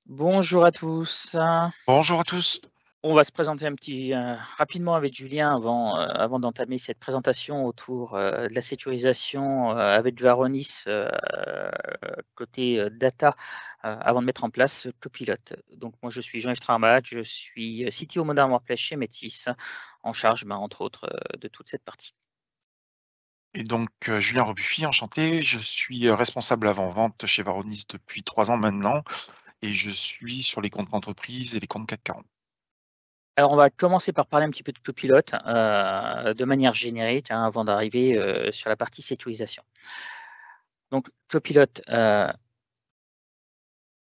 Bonjour à tous. Bonjour à tous. On va se présenter rapidement avec Julien avant d'entamer cette présentation autour, de la sécurisation, avec Varonis, côté, data, avant de mettre en place Copilot. Donc moi je suis Jean-Yves Tramat, je suis, CTO Modern Workplace chez Metis, en charge, entre autres, de toute cette partie. Et donc, Julien Rebuffi, enchanté. Je suis, responsable avant-vente chez Varonis depuis 3 ans maintenant et je suis sur les comptes entreprises et les comptes CAC 40. Alors on va commencer par parler un petit peu de Copilot, de manière générique, avant d'arriver, sur la partie sécurisation. Donc Copilot,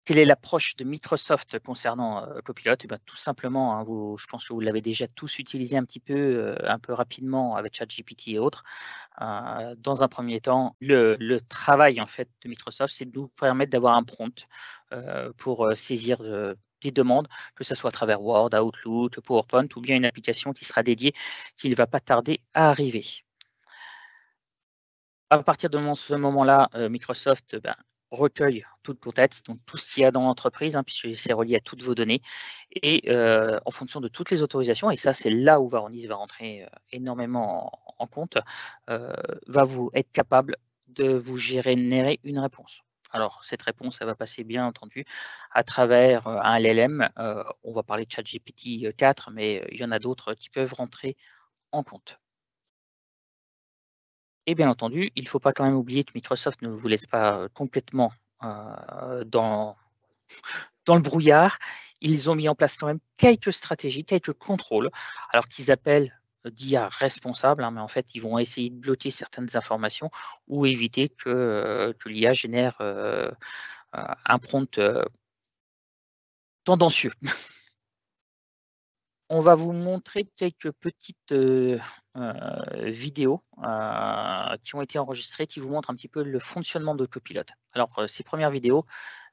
quelle est l'approche de Microsoft concernant, Copilot? Eh ben, tout simplement, je pense que vous l'avez déjà tous utilisé un peu rapidement avec ChatGPT et autres. Dans un premier temps, le travail en fait de Microsoft, c'est de nous permettre d'avoir un prompt, pour, saisir, des demandes, que ça soit à travers Word, Outlook, PowerPoint ou bien une application qui sera dédiée, qui ne va pas tarder à arriver. À partir de ce moment-là, Microsoft, recueille tout le contexte, donc tout ce qu'il y a dans l'entreprise, puisque c'est relié à toutes vos données et en fonction de toutes les autorisations et ça, c'est là où Varonis va rentrer, énormément en compte, heu, va vous être capable de vous générer une réponse. Alors cette réponse, elle va passer bien entendu à travers, un LLM, on va parler de ChatGPT, 4 mais il y en a d'autres qui peuvent rentrer en compte. Et bien entendu, il ne faut pas quand même oublier que Microsoft ne vous laisse pas, complètement, dans le brouillard. Ils ont mis en place quand même quelques stratégies, quelques contrôles, alors qu'ils appellent, d'IA responsable, mais en fait, ils vont essayer de bloquer certaines informations ou éviter que l'IA génère, un prompt, tendancieux. On va vous montrer quelques petites, vidéos, qui ont été enregistrées, qui vous montrent un petit peu le fonctionnement de Copilot. Alors, ces premières vidéos,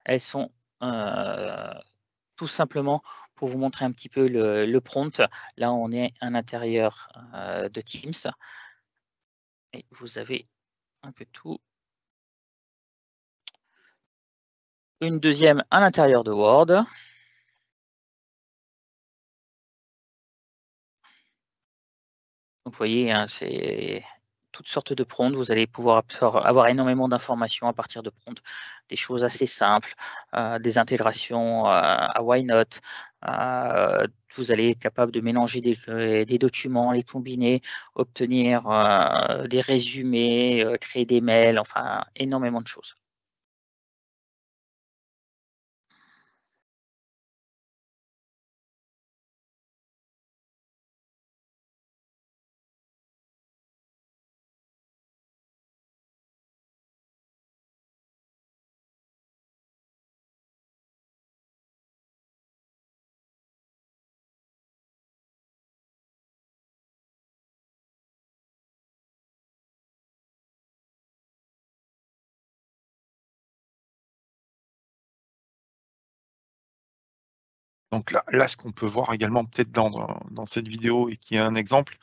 elles sont, heu, tout simplement pour vous montrer un petit peu le prompt. Là, on est à l'intérieur, de Teams et vous avez un peu tout. Une deuxième à l'intérieur de Word. Donc vous voyez, c'est toutes sortes de prompts. Vous allez pouvoir avoir énormément d'informations à partir de prompts, des choses assez simples, des intégrations, à Why Not. Vous allez être capable de mélanger des documents, les combiner, obtenir, des résumés, créer des mails, enfin énormément de choses. Donc là, ce qu'on peut voir également peut-être dans cette vidéo et qui est un exemple,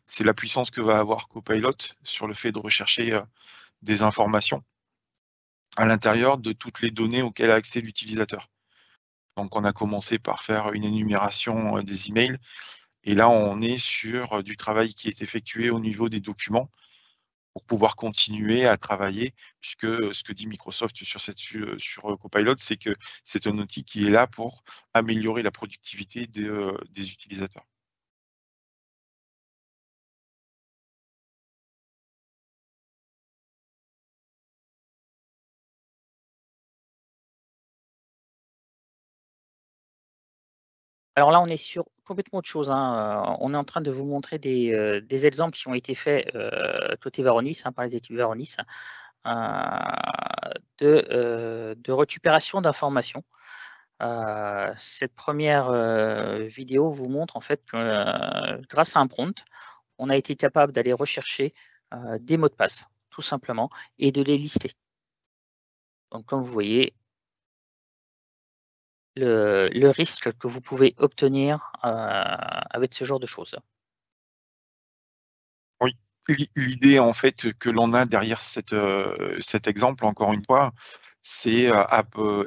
c'est la puissance que va avoir Copilot sur le fait de rechercher, des informations à l'intérieur de toutes les données auxquelles a accès l'utilisateur. Donc on a commencé par faire une énumération, des emails et là on est sur, du travail qui est effectué au niveau des documents pour pouvoir continuer à travailler puisque, ce que dit Microsoft sur Copilot, c'est que c'est un outil qui est là pour améliorer la productivité des utilisateurs. Alors là, on est sur complètement autre chose, on est en train de vous montrer des exemples qui ont été faits, côté Varonis, par les équipes Varonis, de récupération d'informations. Cette première, vidéo vous montre en fait que, grâce à un prompt, on a été capable d'aller rechercher, des mots de passe, tout simplement et de les lister. Donc comme vous voyez, le risque que vous pouvez obtenir, avec ce genre de choses. Oui, l'idée en fait que l'on a derrière cet exemple, encore une fois, c'est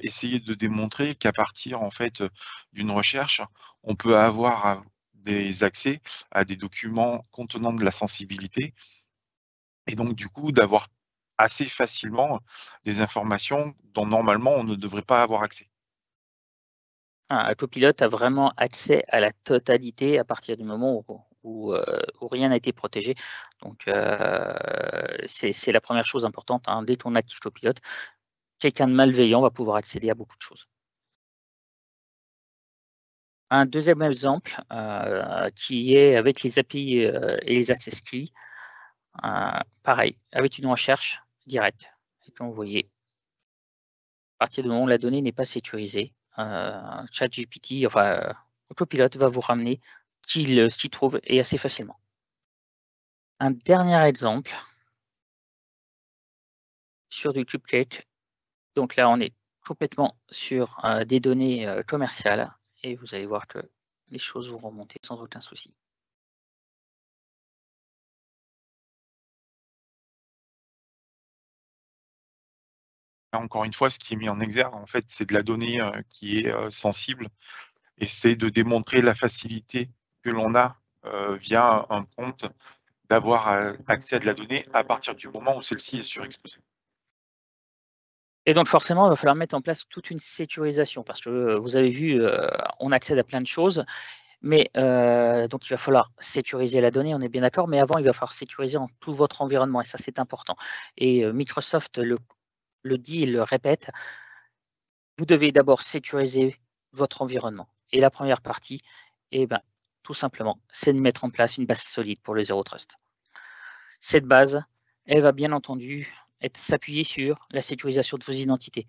essayer de démontrer qu'à partir en fait d'une recherche, on peut avoir des accès à des documents contenant de la sensibilité et donc du coup d'avoir assez facilement des informations dont normalement on ne devrait pas avoir accès. Un copilote a vraiment accès à la totalité à partir du moment où rien n'a été protégé. Donc, c'est la première chose importante, hein. Dès qu'on active copilote, quelqu'un de malveillant va pouvoir accéder à beaucoup de choses. Un deuxième exemple qui est avec les API et les access keys, pareil, avec une recherche directe. Et comme vous voyez, à partir du moment où la donnée n'est pas sécurisée, ChatGPT, Copilot va vous ramener ce qu'il trouve et assez facilement. Un dernier exemple sur du Cupcake. Donc là, on est complètement sur des données commerciales et vous allez voir que les choses vont remonter sans aucun souci. Encore une fois, ce qui est mis en exergue, en fait, c'est de la donnée qui est sensible et c'est de démontrer la facilité que l'on a via un prompt d'avoir accès à de la donnée à partir du moment où celle-ci est surexposée. Et donc forcément, il va falloir mettre en place toute une sécurisation parce que vous avez vu, on accède à plein de choses, mais donc il va falloir sécuriser la donnée, on est bien d'accord, mais avant, il va falloir sécuriser en tout votre environnement et ça, c'est important. Et Microsoft le dit et le répète, vous devez d'abord sécuriser votre environnement. Et la première partie, eh ben, tout simplement, c'est de mettre en place une base solide pour le Zero Trust. Cette base, elle va bien entendu s'appuyer sur la sécurisation de vos identités,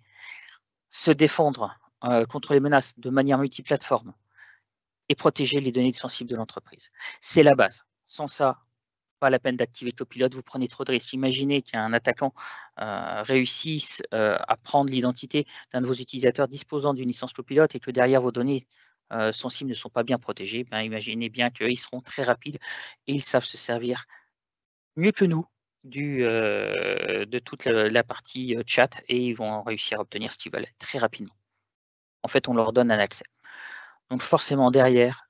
se défendre contre les menaces de manière multiplateforme et protéger les données sensibles de l'entreprise. C'est la base. Sans ça, pas la peine d'activer Copilot, vous prenez trop de risques. Imaginez qu'un attaquant réussisse à prendre l'identité d'un de vos utilisateurs disposant d'une licence Copilot et que derrière vos données sensibles ne sont pas bien protégées. Ben, imaginez bien qu'ils seront très rapides et ils savent se servir mieux que nous de toute la partie chat et ils vont réussir à obtenir ce qu'ils veulent très rapidement. En fait, on leur donne un accès. Donc forcément, derrière,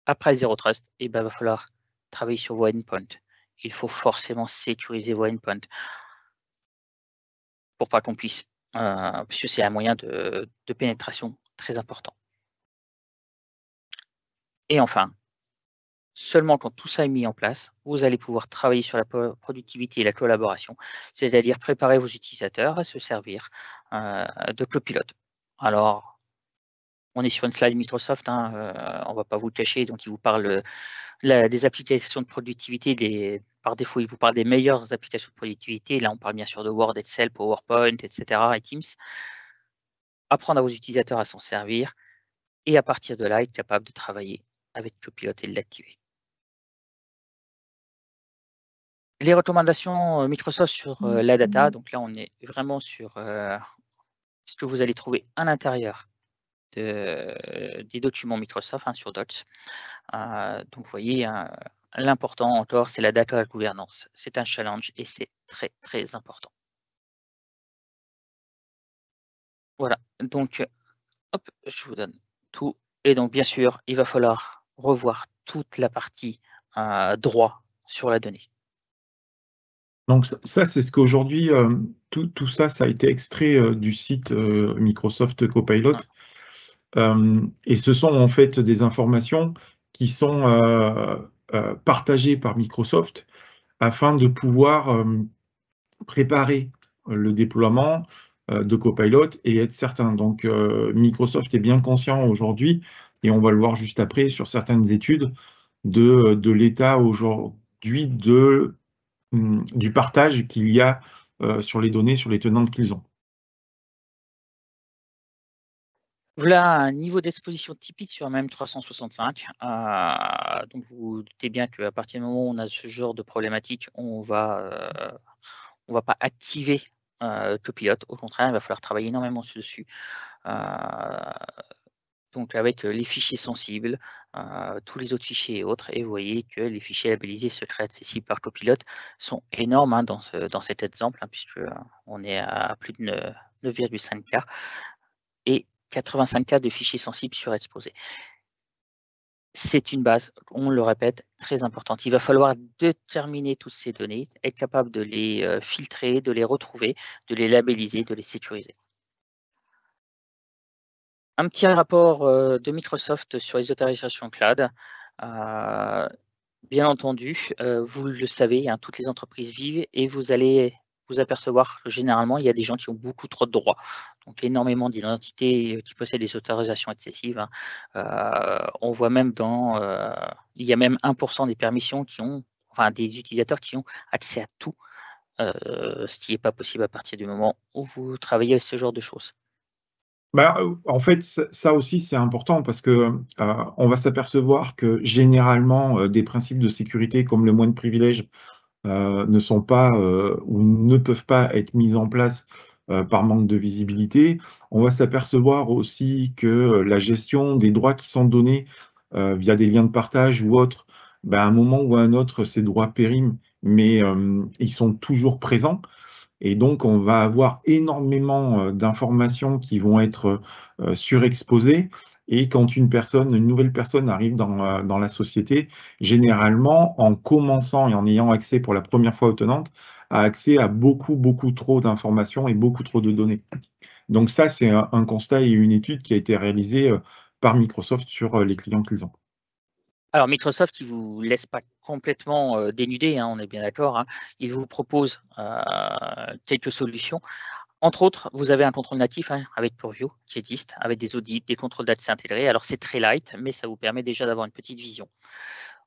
après Zero Trust, il va falloir travailler sur vos endpoints. Il faut forcément sécuriser vos endpoints pour pas qu'on puisse, puisque c'est un moyen de pénétration très important. Et enfin, seulement quand tout ça est mis en place, vous allez pouvoir travailler sur la productivité et la collaboration, c'est-à-dire préparer vos utilisateurs à se servir de Copilot. Alors, on est sur une slide Microsoft, hein, on ne va pas vous le cacher, donc il vous parle des applications de productivité, par défaut, il vous parle des meilleures applications de productivité. Là, on parle bien sûr de Word, Excel, PowerPoint, etc. et Teams. Apprendre à vos utilisateurs à s'en servir et à partir de là, être capable de travailler avec Copilot et de l'activer. Les recommandations Microsoft sur la data, donc là, on est vraiment sur ce que vous allez trouver à l'intérieur des documents Microsoft sur Docs. Donc, vous voyez, l'important encore, c'est la data gouvernance. C'est un challenge et c'est très, très important. Voilà, donc, hop, je vous donne tout. Et donc, bien sûr, il va falloir revoir toute la partie droit sur la donnée. Donc ça, c'est ce qu'aujourd'hui, tout ça, ça a été extrait du site Microsoft Copilot. Et ce sont en fait des informations qui sont partagées par Microsoft afin de pouvoir préparer le déploiement de Copilot et être certain. Donc Microsoft est bien conscient aujourd'hui, et on va le voir juste après sur certaines études, de l'état aujourd'hui du partage qu'il y a sur les données, sur les tenantes qu'ils ont. Voilà un niveau d'exposition typique sur un M365. Donc, vous vous doutez bien qu'à partir du moment où on a ce genre de problématique, on va pas activer Copilot. Au contraire, il va falloir travailler énormément dessus. Donc avec les fichiers sensibles, tous les autres fichiers et autres, et vous voyez que les fichiers labellisés secrets accessibles par copilote sont énormes hein, dans cet exemple, hein, puisque on est à plus de 9,5K et 85K de fichiers sensibles surexposés. C'est une base, on le répète, très importante. Il va falloir déterminer toutes ces données, être capable de les filtrer, de les retrouver, de les labelliser, de les sécuriser. Un petit rapport de Microsoft sur les autorisations cloud. Bien entendu, vous le savez, hein, toutes les entreprises vivent et vous allez vous apercevoir que généralement, il y a des gens qui ont beaucoup trop de droits. Donc, énormément d'identités qui possèdent des autorisations excessives. Hein. On voit même il y a même 1% des permissions enfin des utilisateurs qui ont accès à tout, ce qui n'est pas possible à partir du moment où vous travaillez avec ce genre de choses. Bah, en fait, ça aussi, c'est important parce que on va s'apercevoir que généralement, des principes de sécurité comme le moins de privilèges ne sont pas ou ne peuvent pas être mis en place par manque de visibilité. On va s'apercevoir aussi que la gestion des droits qui sont donnés via des liens de partage ou autres, à un moment ou à un autre, ces droits périment, mais ils sont toujours présents. Et donc, on va avoir énormément d'informations qui vont être surexposées. Et quand une nouvelle personne arrive dans la société, généralement, en commençant et en ayant accès pour la première fois aux tenantes, a accès à beaucoup, beaucoup trop d'informations et beaucoup trop de données. Donc ça, c'est un constat et une étude qui a été réalisée par Microsoft sur les clients qu'ils ont. Alors Microsoft, il ne vous laisse pas complètement dénudé, hein, on est bien d'accord. Hein. Il vous propose quelques solutions. Entre autres, vous avez un contrôle natif hein, avec Purview qui existe, avec des audits, des contrôles d'accès intégrés. Alors c'est très light, mais ça vous permet déjà d'avoir une petite vision.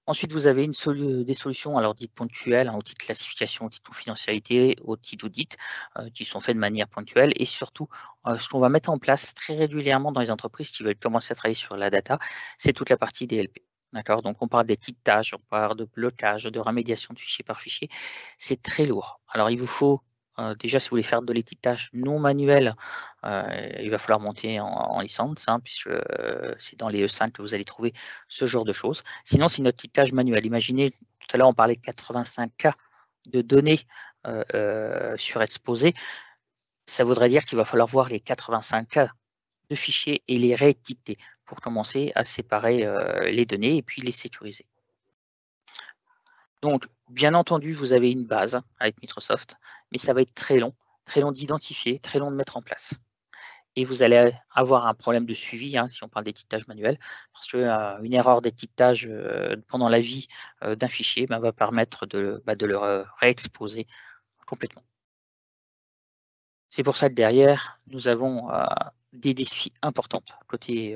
Ensuite, vous avez des solutions alors dites ponctuelles, hein, outils de classification, outils de confidentialité, outils d'audit qui sont faits de manière ponctuelle. Et surtout, ce qu'on va mettre en place très régulièrement dans les entreprises qui veulent commencer à travailler sur la data, c'est toute la partie DLP. D'accord. Donc, on parle d'étiquetage, on parle de blocage, de remédiation de fichier par fichier. C'est très lourd. Alors, il vous faut déjà, si vous voulez faire de l'étiquetage non manuel, il va falloir monter en licence, hein, puisque c'est dans les E5 que vous allez trouver ce genre de choses. Sinon, c'est notre étiquetage manuel. Imaginez, tout à l'heure, on parlait de 85K de données surexposées. Ça voudrait dire qu'il va falloir voir les 85K de fichiers et les réétiqueter pour commencer à séparer les données et puis les sécuriser. Donc, bien entendu, vous avez une base avec Microsoft, mais ça va être très long d'identifier, très long de mettre en place. Et vous allez avoir un problème de suivi, hein, si on parle d'étiquetage manuel, parce qu'une erreur d'étiquetage pendant la vie d'un fichier va permettre de le réexposer complètement. C'est pour ça que derrière, nous avons des défis importants côté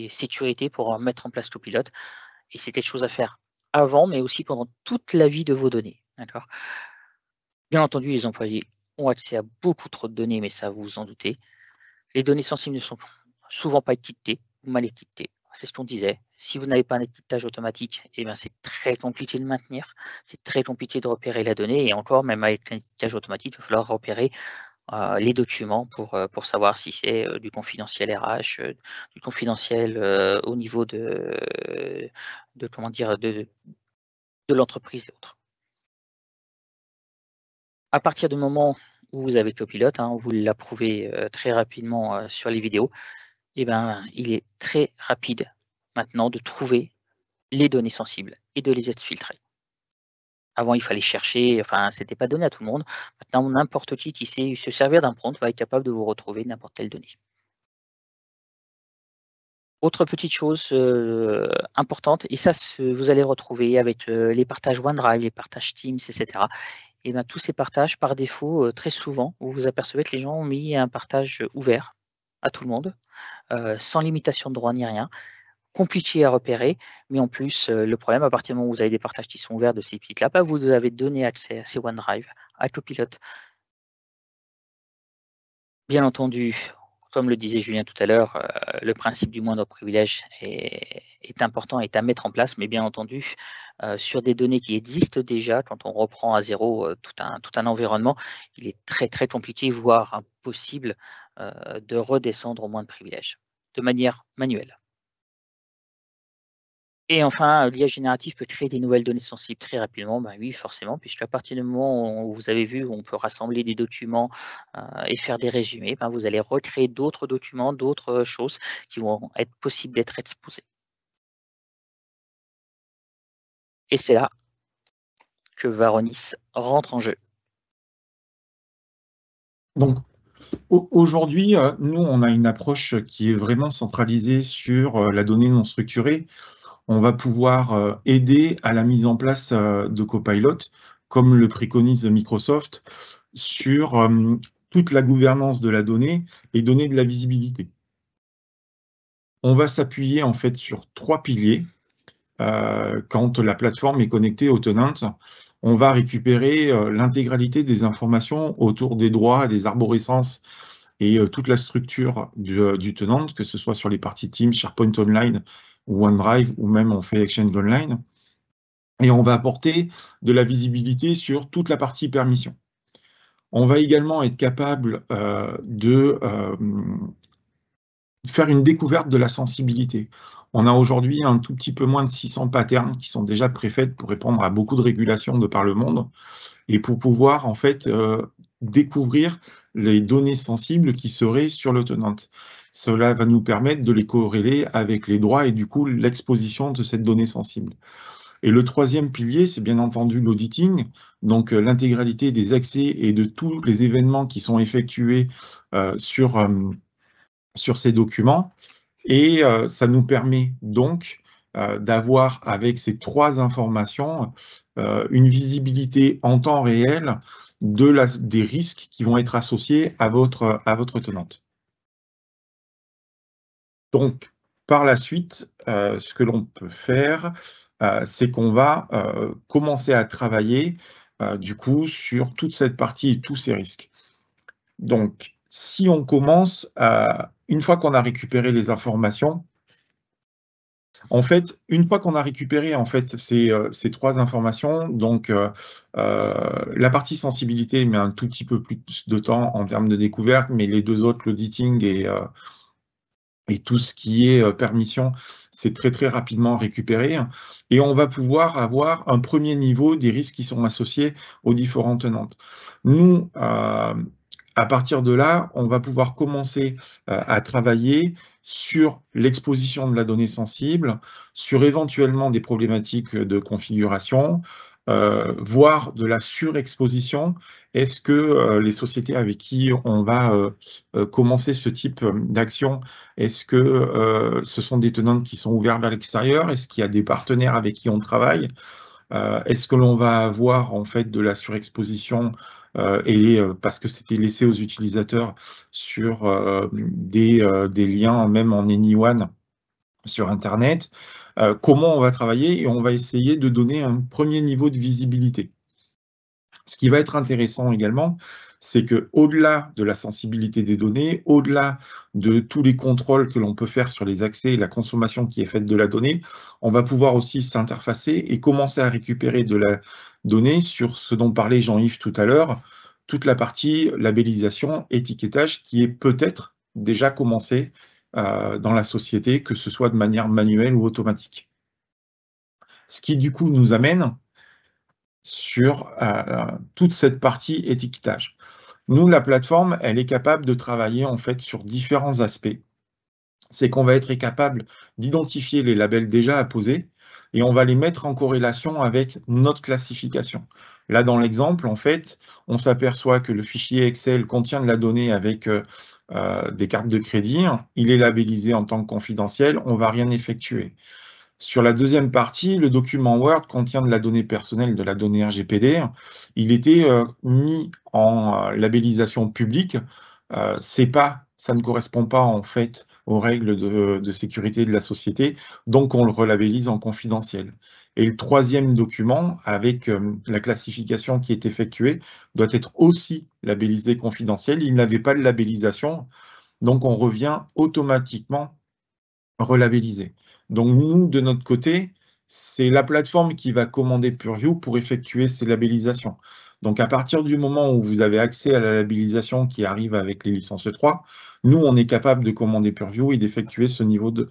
sécurité pour mettre en place Copilot. Et c'est quelque chose à faire avant, mais aussi pendant toute la vie de vos données. D'accord. Bien entendu, les employés ont accès à beaucoup trop de données, mais ça, vous vous en doutez. Les données sensibles ne sont souvent pas étiquetées ou mal étiquetées. C'est ce qu'on disait. Si vous n'avez pas un étiquetage automatique, c'est très compliqué de maintenir. C'est très compliqué de repérer la donnée. Et encore, même avec un étiquetage automatique, il va falloir repérer les documents pour savoir si c'est du confidentiel RH, du confidentiel au niveau de l'entreprise et autres. À partir du moment où vous avez Copilot, hein, vous l'approuvez très rapidement sur les vidéos, il est très rapide maintenant de trouver les données sensibles et de les filtrer. Avant, il fallait chercher, enfin, c'était pas donné à tout le monde. Maintenant, n'importe qui sait se servir d'un prompt va être capable de vous retrouver n'importe quelle donnée. Autre petite chose importante, et ça, vous allez retrouver avec les partages OneDrive, les partages Teams, etc. Et tous ces partages, par défaut, très souvent, vous vous apercevez que les gens ont mis un partage ouvert à tout le monde, sans limitation de droit ni rien, compliqué à repérer, mais en plus, le problème, à partir du moment où vous avez des partages qui sont ouverts de ces petites-là, vous avez donné accès à ces OneDrive, à Copilot. Bien entendu, comme le disait Julien tout à l'heure, le principe du moindre privilège est important, est à mettre en place, mais bien entendu, sur des données qui existent déjà, quand on reprend à zéro tout un environnement, il est très très compliqué, voire impossible, de redescendre au moindre privilège. de manière manuelle. Et enfin, l'IA générative peut créer des nouvelles données sensibles très rapidement. Ben oui, forcément, puisqu'à partir du moment où vous avez vu, on peut rassembler des documents et faire des résumés, ben vous allez recréer d'autres documents, d'autres choses qui vont être possibles d'être exposées. Et c'est là que Varonis rentre en jeu. Donc, aujourd'hui, nous, on a une approche qui est vraiment centralisée sur la donnée non structurée. On va pouvoir aider à la mise en place de Copilot, comme le préconise Microsoft, sur toute la gouvernance de la donnée et donner de la visibilité. On va s'appuyer en fait sur 3 piliers. Quand la plateforme est connectée au tenant, on va récupérer l'intégralité des informations autour des droits, des arborescences et toute la structure du tenant, que ce soit sur les parties Teams, SharePoint Online, ou OneDrive, ou même on fait Exchange Online. Et on va apporter de la visibilité sur toute la partie permission. On va également être capable de faire une découverte de la sensibilité. On a aujourd'hui un tout petit peu moins de 600 patterns qui sont déjà préfaits pour répondre à beaucoup de régulations de par le monde et pour pouvoir en fait découvrir les données sensibles qui seraient sur le tenant. Cela va nous permettre de les corréler avec les droits et du coup l'exposition de cette donnée sensible. Et le troisième pilier, c'est bien entendu l'auditing, donc l'intégralité des accès et de tous les événements qui sont effectués sur ces documents. Et ça nous permet donc d'avoir, avec ces 3 informations, une visibilité en temps réel des risques qui vont être associés à votre tenante. Donc, par la suite, ce que l'on peut faire, c'est qu'on va commencer à travailler du coup sur toute cette partie et tous ces risques. Donc, si on commence, une fois qu'on a récupéré les informations, en fait, une fois qu'on a récupéré en fait ces 3 informations, donc la partie sensibilité met un tout petit peu plus de temps en termes de découverte, mais les 2 autres, l'auditing et tout ce qui est permission, c'est très, très rapidement récupéré. Et on va pouvoir avoir un premier niveau des risques qui sont associés aux différentes tenantes. Nous, à partir de là, on va pouvoir commencer à travailler sur l'exposition de la donnée sensible, sur éventuellement des problématiques de configuration, voire de la surexposition. Est-ce que les sociétés avec qui on va commencer ce type d'action, est-ce que ce sont des tenantes qui sont ouvertes vers l'extérieur? Est-ce qu'il y a des partenaires avec qui on travaille? Est-ce que l'on va avoir en fait de la surexposition parce que c'était laissé aux utilisateurs sur des liens même en anyone sur Internet? Comment on va travailler? Et on va essayer de donner un premier niveau de visibilité. Ce qui va être intéressant également, c'est qu'au-delà de la sensibilité des données, au-delà de tous les contrôles que l'on peut faire sur les accès et la consommation qui est faite de la donnée, on va pouvoir aussi s'interfacer et commencer à récupérer de la donnée sur ce dont parlait Jean-Yves tout à l'heure, toute la partie labellisation, étiquetage qui est peut-être déjà commencée dans la société, que ce soit de manière manuelle ou automatique. Ce qui du coup nous amène sur toute cette partie étiquetage. Nous, la plateforme, elle est capable de travailler en fait sur différents aspects. C'est qu'on va être capable d'identifier les labels déjà apposés et on va les mettre en corrélation avec notre classification. Là, dans l'exemple, en fait, on s'aperçoit que le fichier Excel contient de la donnée avec des cartes de crédit. Il est labellisé en tant que confidentiel, on ne va rien effectuer. Sur la deuxième partie, le document Word contient de la donnée personnelle, de la donnée RGPD. Il était mis en labellisation publique. Ça ne correspond pas en fait aux règles de sécurité de la société, donc on le relabellise en confidentiel. Et le troisième document, avec la classification qui est effectuée, doit être aussi labellisé confidentiel. Il n'avait pas de labellisation, donc on revient automatiquement relabellisé. Donc nous, de notre côté, c'est la plateforme qui va commander Purview pour effectuer ces labellisations. Donc, à partir du moment où vous avez accès à la labellisation qui arrive avec les licences E3, nous, on est capable de commander Purview et d'effectuer ce niveau de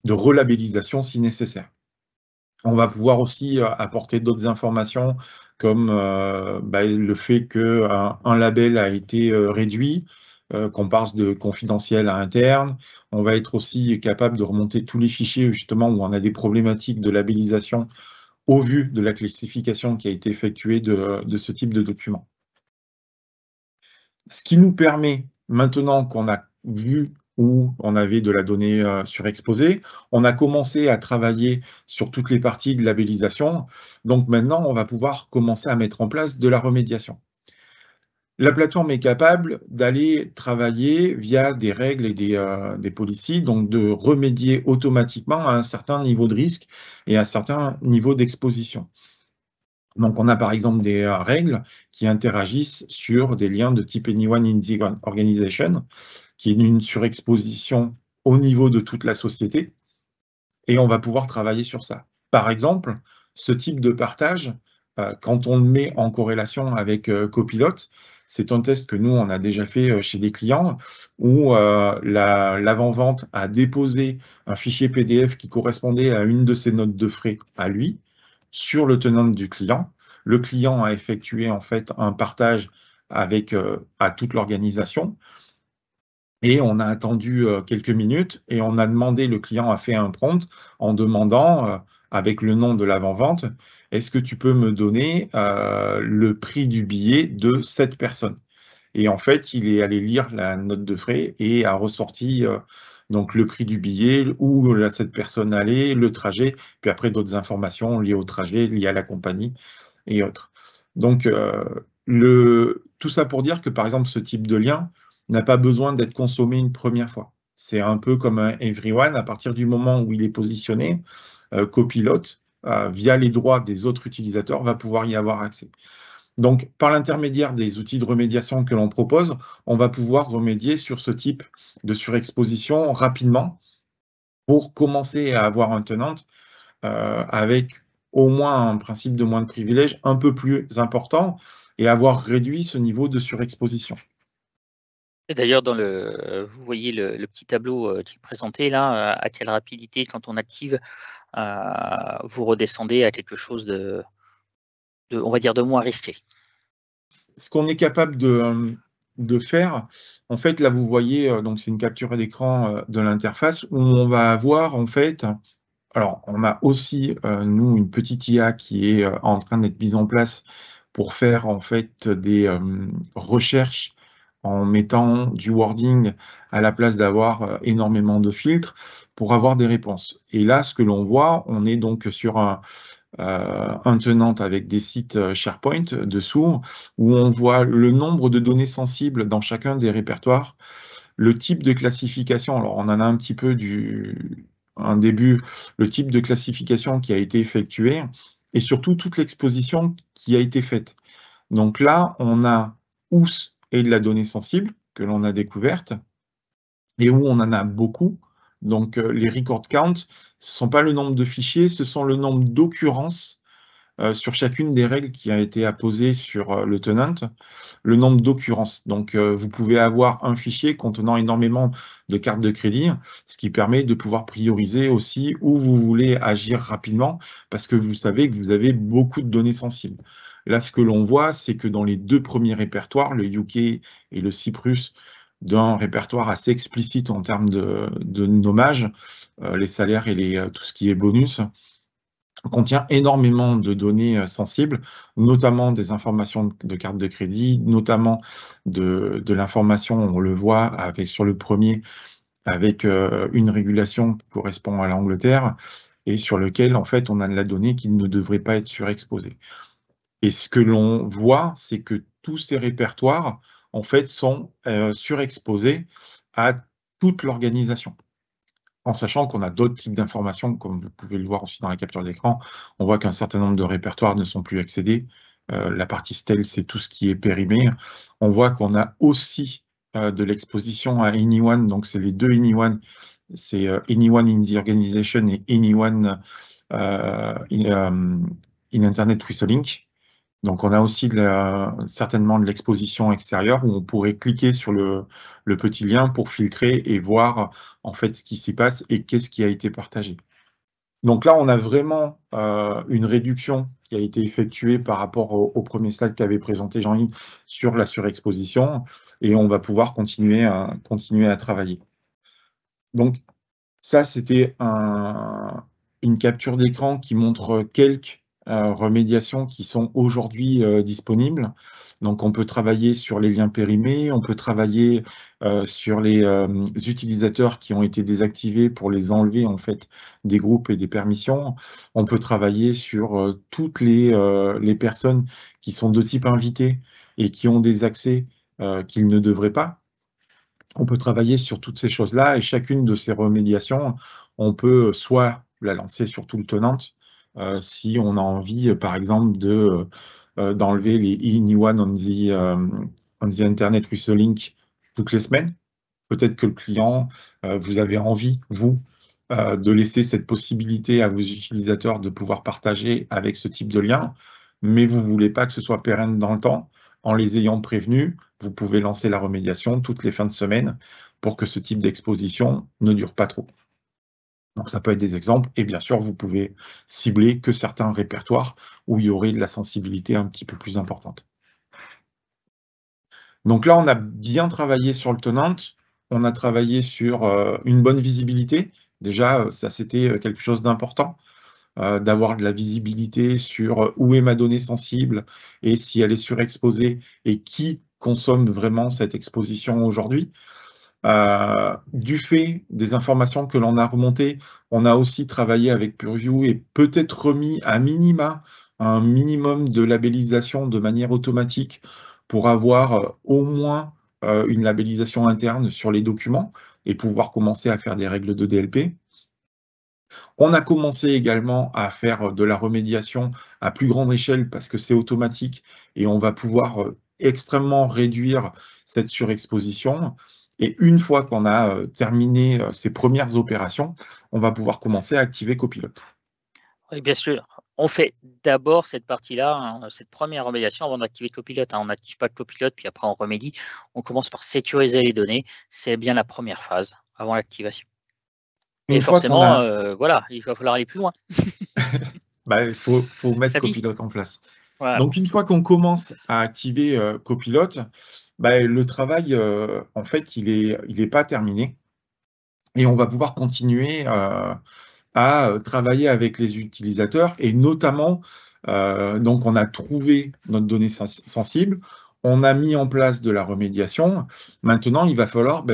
relabellisation si nécessaire. On va pouvoir aussi apporter d'autres informations comme le fait qu'un label a été réduit, qu'on passe de confidentiel à interne. On va être aussi capable de remonter tous les fichiers justement où on a des problématiques de labellisation au vu de la classification qui a été effectuée de ce type de document. Ce qui nous permet, maintenant qu'on a vu où on avait de la donnée surexposée, on a commencé à travailler sur toutes les parties de labellisation. Donc maintenant, on va pouvoir commencer à mettre en place de la remédiation. La plateforme est capable d'aller travailler via des règles et des policies, donc de remédier automatiquement à un certain niveau de risque et à un certain niveau d'exposition. Donc, on a par exemple des règles qui interagissent sur des liens de type Anyone in the Organization, qui est une surexposition au niveau de toute la société, et on va pouvoir travailler sur ça. Par exemple, ce type de partage, quand on le met en corrélation avec Copilot, c'est un test que nous, on a déjà fait chez des clients, où l'avant-vente a déposé un fichier PDF qui correspondait à une de ses notes de frais à lui, sur le tenant du client. Le client a effectué en fait un partage avec à toute l'organisation et on a attendu quelques minutes et on a demandé, le client a fait un prompt en demandant avec le nom de l'avant-vente, est-ce que tu peux me donner le prix du billet de cette personne? Et en fait, il est allé lire la note de frais et a ressorti donc le prix du billet, où cette personne allait, le trajet, puis après d'autres informations liées au trajet, liées à la compagnie et autres. Donc, tout ça pour dire que, par exemple, ce type de lien n'a pas besoin d'être consommé une première fois. C'est un peu comme un Everyone, à partir du moment où il est positionné, Copilot, via les droits des autres utilisateurs, va pouvoir y avoir accès. Donc, par l'intermédiaire des outils de remédiation que l'on propose, on va pouvoir remédier sur ce type de surexposition rapidement pour commencer à avoir un tenant avec au moins un principe de moins de privilèges un peu plus important et avoir réduit ce niveau de surexposition. Et d'ailleurs, vous voyez le petit tableau qui est présenté là, à quelle rapidité, quand on active, vous redescendez à quelque chose on va dire, de moins risqué. Ce qu'on est capable de faire, en fait, là, vous voyez, donc c'est une capture d'écran de l'interface où on va avoir, en fait, alors, on a aussi, nous, une petite IA qui est en train d'être mise en place pour faire, en fait, des recherches en mettant du wording à la place d'avoir énormément de filtres pour avoir des réponses. Et là, ce que l'on voit, on est donc sur un tenant avec des sites SharePoint dessous, où on voit le nombre de données sensibles dans chacun des répertoires, le type de classification, alors on en a un petit peu un début, le type de classification qui a été effectué, et surtout toute l'exposition qui a été faite. Donc là, on a où est de la donnée sensible que l'on a découverte, et où on en a beaucoup. Donc les record counts, ce ne sont pas le nombre de fichiers, ce sont le nombre d'occurrences sur chacune des règles qui a été apposée sur le tenant, le nombre d'occurrences. Donc, vous pouvez avoir un fichier contenant énormément de cartes de crédit, ce qui permet de pouvoir prioriser aussi où vous voulez agir rapidement, parce que vous savez que vous avez beaucoup de données sensibles. Là, ce que l'on voit, c'est que dans les deux premiers répertoires, le UK et le Cyprus, d'un répertoire assez explicite en termes de nommage, les salaires et tout ce qui est bonus, contient énormément de données sensibles, notamment des informations de carte de crédit, notamment de l'information, on le voit sur le premier, avec une régulation qui correspond à l'Angleterre, et sur lequel, en fait, on a de la donnée qui ne devrait pas être surexposée. Et ce que l'on voit, c'est que tous ces répertoires, en fait, sont surexposés à toute l'organisation. En sachant qu'on a d'autres types d'informations, comme vous pouvez le voir aussi dans la capture d'écran, on voit qu'un certain nombre de répertoires ne sont plus accédés. La partie style, c'est tout ce qui est périmé. On voit qu'on a aussi de l'exposition à Anyone, donc c'est les deux Anyone, c'est Anyone in the Organization et Anyone in Internet with a Link. Donc, on a aussi certainement de l'exposition extérieure où on pourrait cliquer sur le petit lien pour filtrer et voir en fait ce qui s'y passe et qu'est-ce qui a été partagé. Donc là, on a vraiment une réduction qui a été effectuée par rapport au premier slide qu'avait présenté Jean-Yves sur la surexposition et on va pouvoir continuer à travailler. Donc, ça, c'était une capture d'écran qui montre quelques remédiations qui sont aujourd'hui disponibles. Donc, on peut travailler sur les liens périmés, on peut travailler sur les utilisateurs qui ont été désactivés pour les enlever en fait des groupes et des permissions. On peut travailler sur toutes les personnes qui sont de type invité et qui ont des accès qu'ils ne devraient pas. On peut travailler sur toutes ces choses-là et chacune de ces remédiations, on peut soit la lancer sur tout le tenant, si on a envie, par exemple, d'enlever les anyone on the Internet with a link toutes les semaines. Peut-être que le client, vous avez envie, vous, de laisser cette possibilité à vos utilisateurs de pouvoir partager avec ce type de lien, mais vous ne voulez pas que ce soit pérenne dans le temps. En les ayant prévenus, vous pouvez lancer la remédiation toutes les fins de semaine pour que ce type d'exposition ne dure pas trop. Donc ça peut être des exemples, et bien sûr, vous pouvez cibler que certains répertoires où il y aurait de la sensibilité un petit peu plus importante. Donc là, on a bien travaillé sur le tenant, on a travaillé sur une bonne visibilité. Déjà, ça, c'était quelque chose d'important, d'avoir de la visibilité sur où est ma donnée sensible et si elle est surexposée et qui consomme vraiment cette exposition aujourd'hui. Du fait des informations que l'on a remontées, on a aussi travaillé avec Purview et peut-être remis à minima un minimum de labellisation de manière automatique pour avoir au moins une labellisation interne sur les documents et pouvoir commencer à faire des règles de DLP. On a commencé également à faire de la remédiation à plus grande échelle parce que c'est automatique et on va pouvoir extrêmement réduire cette surexposition. Et une fois qu'on a terminé ces premières opérations, on va pouvoir commencer à activer Copilot. Oui, bien sûr. On fait d'abord cette partie-là, hein, cette première remédiation avant d'activer Copilot. Hein. On n'active pas le Copilot, puis après on remédie. On commence par sécuriser les données. C'est bien la première phase avant l'activation. Et forcément, voilà, il va falloir aller plus loin. Il faut mettre Copilot en place. Voilà. Donc, une fois qu'on commence à activer Copilot, le travail, en fait, il est pas terminé. Et on va pouvoir continuer à travailler avec les utilisateurs et notamment, donc on a trouvé notre donnée sensible, on a mis en place de la remédiation. Maintenant, il va falloir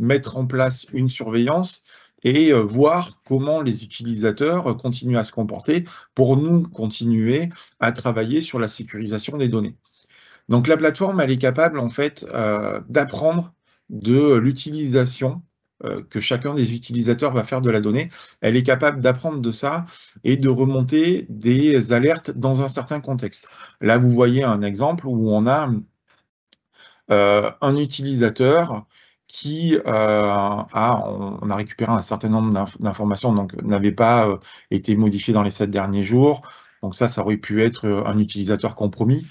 mettre en place une surveillance et voir comment les utilisateurs continuent à se comporter pour nous continuer à travailler sur la sécurisation des données. Donc la plateforme, elle est capable en fait d'apprendre de l'utilisation que chacun des utilisateurs va faire de la donnée. Elle est capable d'apprendre de ça et de remonter des alertes dans un certain contexte. Là, vous voyez un exemple où on a un utilisateur qui on a récupéré un certain nombre d'informations, donc n'avait pas été modifié dans les 7 derniers jours. Donc ça aurait pu être un utilisateur compromis.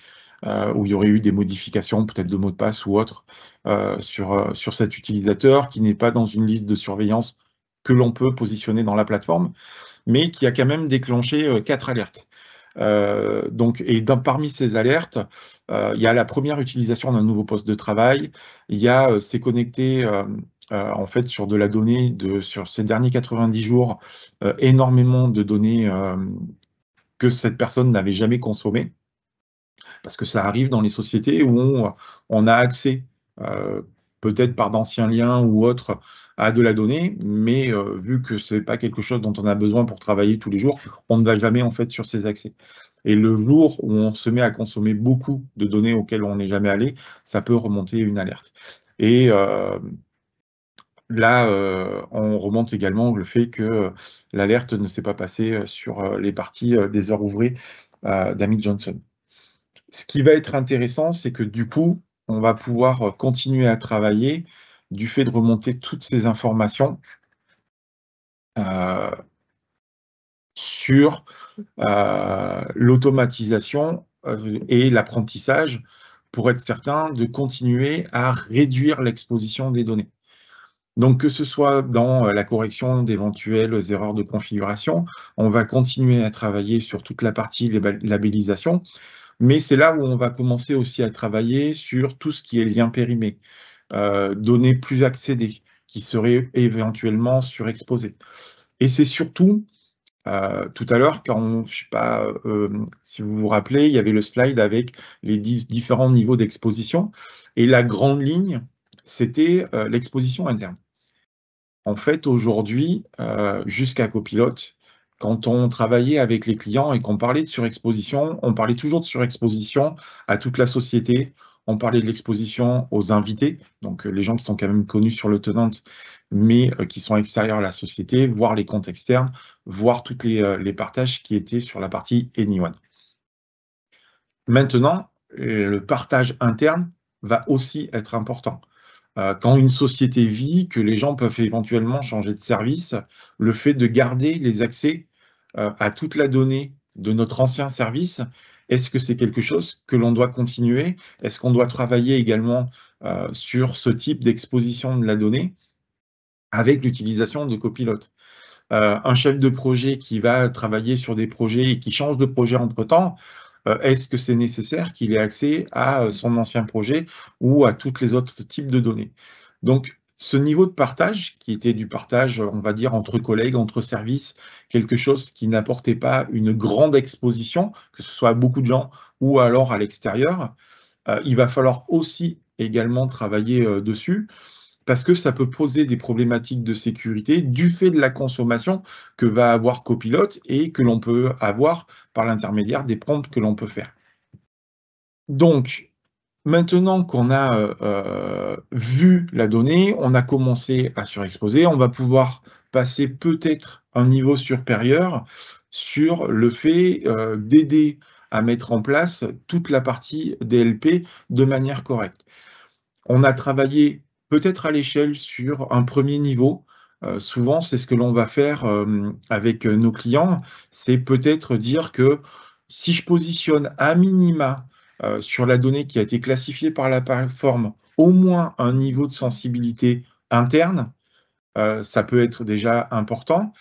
Où il y aurait eu des modifications, peut-être de mots de passe ou autre, sur cet utilisateur qui n'est pas dans une liste de surveillance que l'on peut positionner dans la plateforme, mais qui a quand même déclenché 4 alertes. Parmi ces alertes, il y a la première utilisation d'un nouveau poste de travail, il y a s'est connecté en fait sur de la donnée sur ces derniers 90 jours, énormément de données que cette personne n'avait jamais consommées. Parce que ça arrive dans les sociétés où on a accès, peut-être par d'anciens liens ou autres, à de la donnée, mais vu que ce n'est pas quelque chose dont on a besoin pour travailler tous les jours, on ne va jamais en fait sur ces accès. Et le jour où on se met à consommer beaucoup de données auxquelles on n'est jamais allé, ça peut remonter une alerte. Et là, on remonte également le fait que l'alerte ne s'est pas passée sur les parties des heures ouvrées d'Amit Johnson. Ce qui va être intéressant, c'est que du coup, on va pouvoir continuer à travailler du fait de remonter toutes ces informations sur l'automatisation et l'apprentissage pour être certain de continuer à réduire l'exposition des données. Donc, que ce soit dans la correction d'éventuelles erreurs de configuration, on va continuer à travailler sur toute la partie labellisation, mais c'est là où on va commencer aussi à travailler sur tout ce qui est lien périmé, données plus accédées, qui seraient éventuellement surexposées. Et c'est surtout, tout à l'heure, quand je ne sais pas si vous vous rappelez, il y avait le slide avec les différents niveaux d'exposition, et la grande ligne, c'était l'exposition interne. En fait, aujourd'hui, jusqu'à Copilote, quand on travaillait avec les clients et qu'on parlait de surexposition, on parlait toujours de surexposition à toute la société. On parlait de l'exposition aux invités, donc les gens qui sont quand même connus sur le tenant, mais qui sont extérieurs à la société, voire les comptes externes, voire tous les partages qui étaient sur la partie Anyone. Maintenant, le partage interne va aussi être important. Quand une société vit, que les gens peuvent éventuellement changer de service, le fait de garder les accès à toute la donnée de notre ancien service, est-ce que c'est quelque chose que l'on doit continuer? Est-ce qu'on doit travailler également sur ce type d'exposition de la donnée avec l'utilisation de copilotes? Un chef de projet qui va travailler sur des projets et qui change de projet entre-temps, est-ce que c'est nécessaire qu'il ait accès à son ancien projet ou à tous les autres types de données? Donc, ce niveau de partage, qui était du partage, on va dire, entre collègues, entre services, quelque chose qui n'apportait pas une grande exposition, que ce soit à beaucoup de gens ou alors à l'extérieur, il va falloir aussi également travailler dessus, parce que ça peut poser des problématiques de sécurité du fait de la consommation que va avoir Copilote et que l'on peut avoir par l'intermédiaire des prompts que l'on peut faire. Donc, maintenant qu'on a vu la donnée, on a commencé à surexposer, on va pouvoir passer peut-être un niveau supérieur sur le fait d'aider à mettre en place toute la partie DLP de manière correcte. On a travaillé peut-être à l'échelle sur un premier niveau. Souvent, c'est ce que l'on va faire avec nos clients, c'est peut-être dire que si je positionne à minima sur la donnée qui a été classifiée par la plateforme au moins un niveau de sensibilité interne, ça peut être déjà important.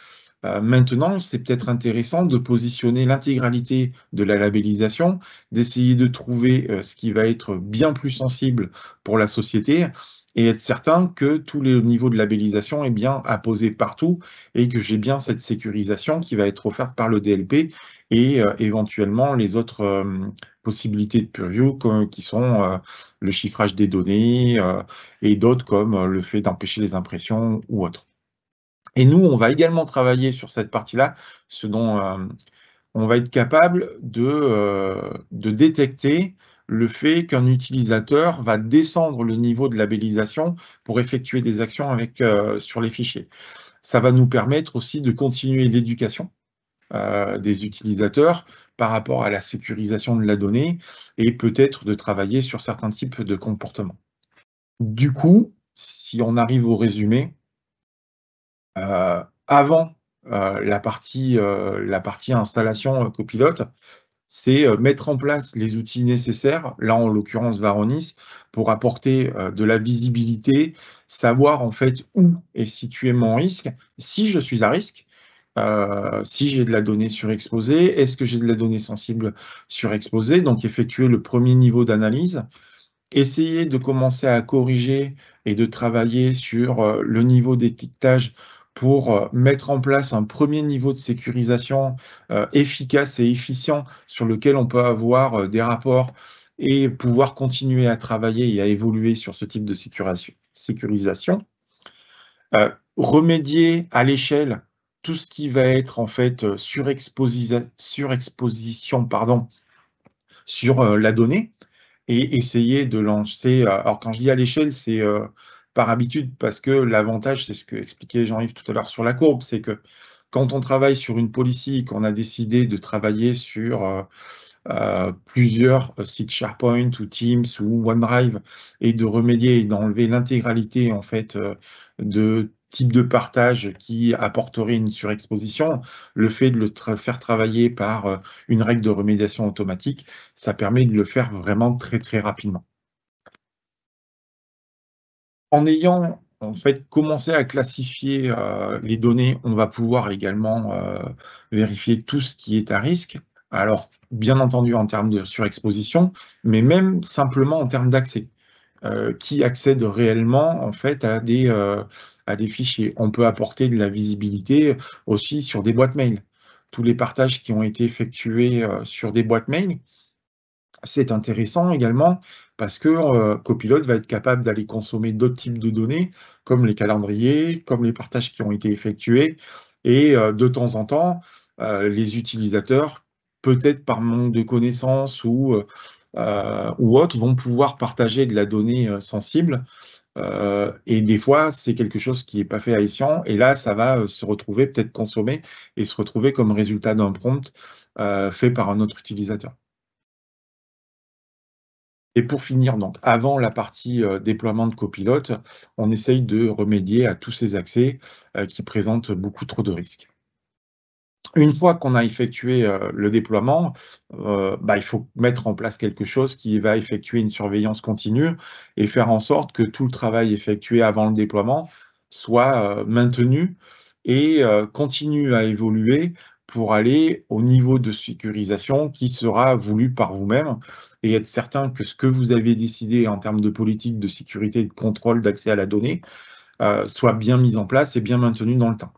Maintenant, c'est peut-être intéressant de positionner l'intégralité de la labellisation, d'essayer de trouver ce qui va être bien plus sensible pour la société et être certain que tous les niveaux de labellisation est bien apposé partout et que j'ai bien cette sécurisation qui va être offerte par le DLP et éventuellement les autres possibilités de purview qui sont le chiffrage des données et d'autres comme le fait d'empêcher les impressions ou autres. Et nous, on va également travailler sur cette partie-là, ce dont on va être capable de détecter le fait qu'un utilisateur va descendre le niveau de labellisation pour effectuer des actions sur les fichiers. Ça va nous permettre aussi de continuer l'éducation des utilisateurs par rapport à la sécurisation de la donnée et peut-être de travailler sur certains types de comportements. Du coup, si on arrive au résumé, avant la partie installation copilote, c'est mettre en place les outils nécessaires, là en l'occurrence Varonis, pour apporter de la visibilité, savoir en fait où est situé mon risque, si je suis à risque, si j'ai de la donnée surexposée, est-ce que j'ai de la donnée sensible surexposée, donc effectuer le premier niveau d'analyse, essayer de commencer à corriger et de travailler sur le niveau d'étiquetage pour mettre en place un premier niveau de sécurisation efficace et efficient sur lequel on peut avoir des rapports et pouvoir continuer à travailler et à évoluer sur ce type de sécurisation. Remédier à l'échelle tout ce qui va être en fait surexposition sur la donnée et essayer de lancer. Alors quand je dis à l'échelle, c'est par habitude, parce que l'avantage, c'est ce que expliquait Jean-Yves tout à l'heure sur la courbe, c'est que quand on travaille sur une policy, qu'on a décidé de travailler sur plusieurs sites SharePoint ou Teams ou OneDrive et de remédier et d'enlever l'intégralité en fait de type de partage qui apporterait une surexposition, le fait de le faire travailler par une règle de remédiation automatique, ça permet de le faire vraiment très très rapidement. En ayant en fait commencé à classifier les données, on va pouvoir également vérifier tout ce qui est à risque. Alors, bien entendu en termes de surexposition, mais même simplement en termes d'accès. Qui accède réellement en fait à des fichiers. On peut apporter de la visibilité aussi sur des boîtes mail. Tous les partages qui ont été effectués sur des boîtes mail, c'est intéressant également parce que Copilot va être capable d'aller consommer d'autres types de données, comme les calendriers, comme les partages qui ont été effectués, et de temps en temps, les utilisateurs, peut-être par manque de connaissances ou autres, vont pouvoir partager de la donnée sensible. Et des fois, c'est quelque chose qui n'est pas fait à escient, et là, ça va se retrouver peut-être consommé et se retrouver comme résultat d'un prompt fait par un autre utilisateur. Et pour finir, donc, avant la partie déploiement de Copilot, on essaye de remédier à tous ces accès qui présentent beaucoup trop de risques. Une fois qu'on a effectué le déploiement, il faut mettre en place quelque chose qui va effectuer une surveillance continue et faire en sorte que tout le travail effectué avant le déploiement soit maintenu et continue à évoluer pour aller au niveau de sécurisation qui sera voulu par vous-même et être certain que ce que vous avez décidé en termes de politique de sécurité et de contrôle d'accès à la donnée soit bien mis en place et bien maintenu dans le temps.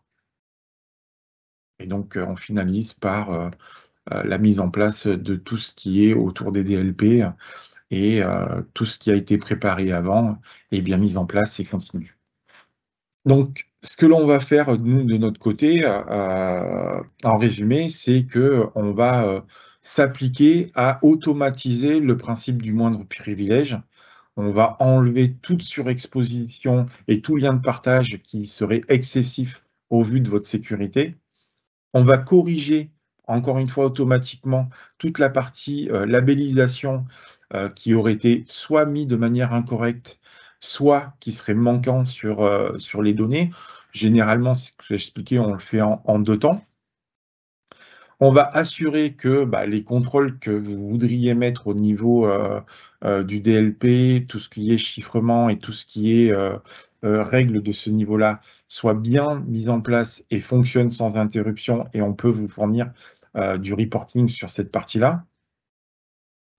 Et donc, on finalise par la mise en place de tout ce qui est autour des DLP et tout ce qui a été préparé avant est bien mis en place et continue. Donc, ce que l'on va faire, nous, de notre côté, en résumé, c'est qu'on va s'appliquer à automatiser le principe du moindre privilège. On va enlever toute surexposition et tout lien de partage qui serait excessif au vu de votre sécurité. On va corriger, encore une fois automatiquement, toute la partie labellisation qui aurait été soit mis de manière incorrecte, soit qui serait manquant sur les données. Généralement, c'est ce que j'ai expliqué, on le fait en 2 temps. On va assurer que les contrôles que vous voudriez mettre au niveau du DLP, tout ce qui est chiffrement et tout ce qui est règles de ce niveau-là, soient bien mis en place et fonctionnent sans interruption, et on peut vous fournir du reporting sur cette partie-là.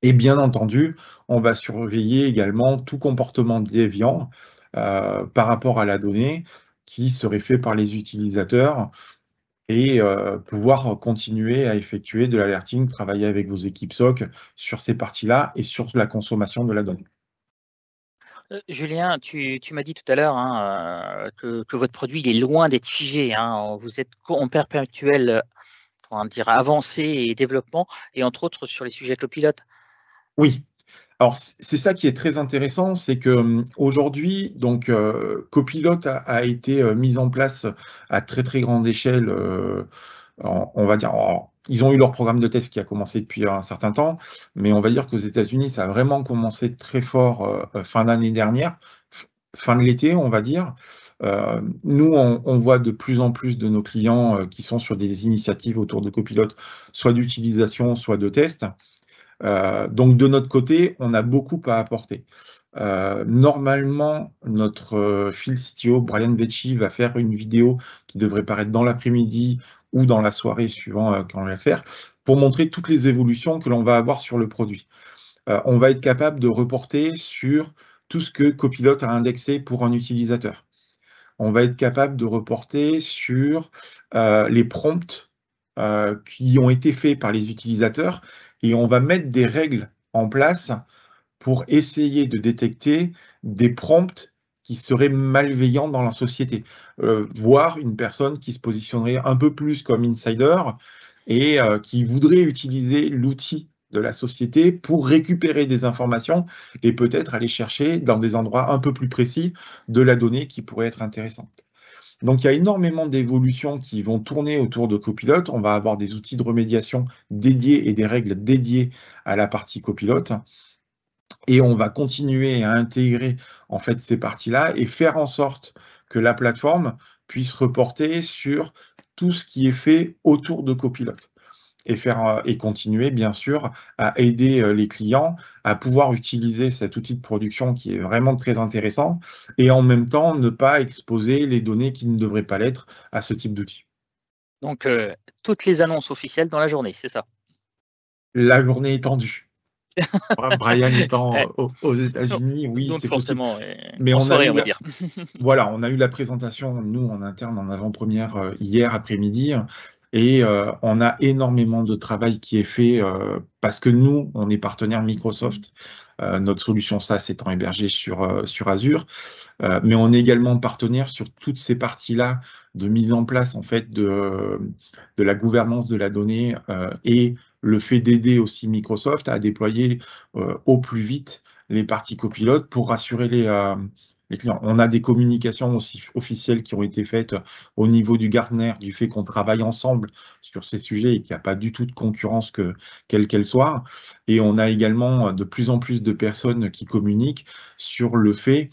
Et bien entendu, on va surveiller également tout comportement déviant par rapport à la donnée qui serait fait par les utilisateurs, et pouvoir continuer à effectuer de l'alerting, travailler avec vos équipes SOC sur ces parties-là et sur la consommation de la donnée. Julien, tu m'as dit tout à l'heure que votre produit il est loin d'être figé. Vous êtes en perpétuel avancée et développement, et entre autres sur les sujets Copilot. Oui. Alors, c'est ça qui est très intéressant, c'est qu'aujourd'hui, donc Copilot a été mis en place à très très grande échelle. On va dire, ils ont eu leur programme de test qui a commencé depuis un certain temps, mais on va dire qu'aux États-Unis, ça a vraiment commencé très fort fin d'année dernière, fin de l'été, on va dire. Nous, on voit de plus en plus de nos clients qui sont sur des initiatives autour de Copilot, soit d'utilisation, soit de test. Donc, de notre côté, on a beaucoup à apporter. Normalement, notre field CTO, Brian Vecchi, va faire une vidéo qui devrait paraître dans l'après-midi ou dans la soirée, suivant quand on va faire, pour montrer toutes les évolutions que l'on va avoir sur le produit. On va être capable de reporter sur tout ce que Copilot a indexé pour un utilisateur. On va être capable de reporter sur les prompts qui ont été faits par les utilisateurs, et on va mettre des règles en place pour essayer de détecter des prompts qui seraient malveillants dans la société, voire une personne qui se positionnerait un peu plus comme insider et qui voudrait utiliser l'outil de la société pour récupérer des informations et peut-être aller chercher dans des endroits un peu plus précis de la donnée qui pourrait être intéressante. Donc, il y a énormément d'évolutions qui vont tourner autour de Copilot. On va avoir des outils de remédiation dédiés et des règles dédiées à la partie Copilot. Et on va continuer à intégrer en fait ces parties-là et faire en sorte que la plateforme puisse reporter sur tout ce qui est fait autour de Copilot et continuer, bien sûr, à aider les clients à pouvoir utiliser cet outil de production qui est vraiment très intéressant et en même temps ne pas exposer les données qui ne devraient pas l'être à ce type d'outil. Donc, toutes les annonces officielles dans la journée, c'est ça? La journée étendue. Brian étant Ouais. aux États-Unis, oui, Donc c'est possible. forcément, Mais en on a soirée, eu on va dire. voilà, on a eu la présentation, nous, en interne, en avant-première hier après-midi. Et on a énormément de travail qui est fait parce que nous, on est partenaire Microsoft, notre solution SaaS étant hébergée sur Azure. Mais on est également partenaire sur toutes ces parties-là de mise en place en fait de la gouvernance de la donnée et le fait d'aider aussi Microsoft à déployer au plus vite les parties copilotes pour rassurer les clients. On a des communications aussi officielles qui ont été faites au niveau du Gartner, du fait qu'on travaille ensemble sur ces sujets et qu'il n'y a pas du tout de concurrence quelle qu'elle soit. Et on a également de plus en plus de personnes qui communiquent sur le fait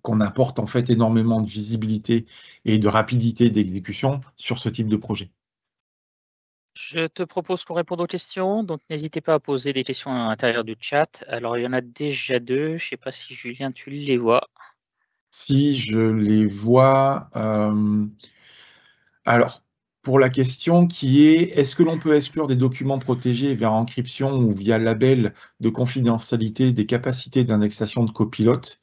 qu'on apporte en fait énormément de visibilité et de rapidité d'exécution sur ce type de projet. Je te propose qu'on réponde aux questions, donc n'hésitez pas à poser des questions à l'intérieur du chat. Alors, il y en a déjà 2, je ne sais pas si Julien, tu les vois? Si je les vois, alors pour la question qui est: est-ce que l'on peut exclure des documents protégés vers encryption ou via label de confidentialité des capacités d'indexation de copilote?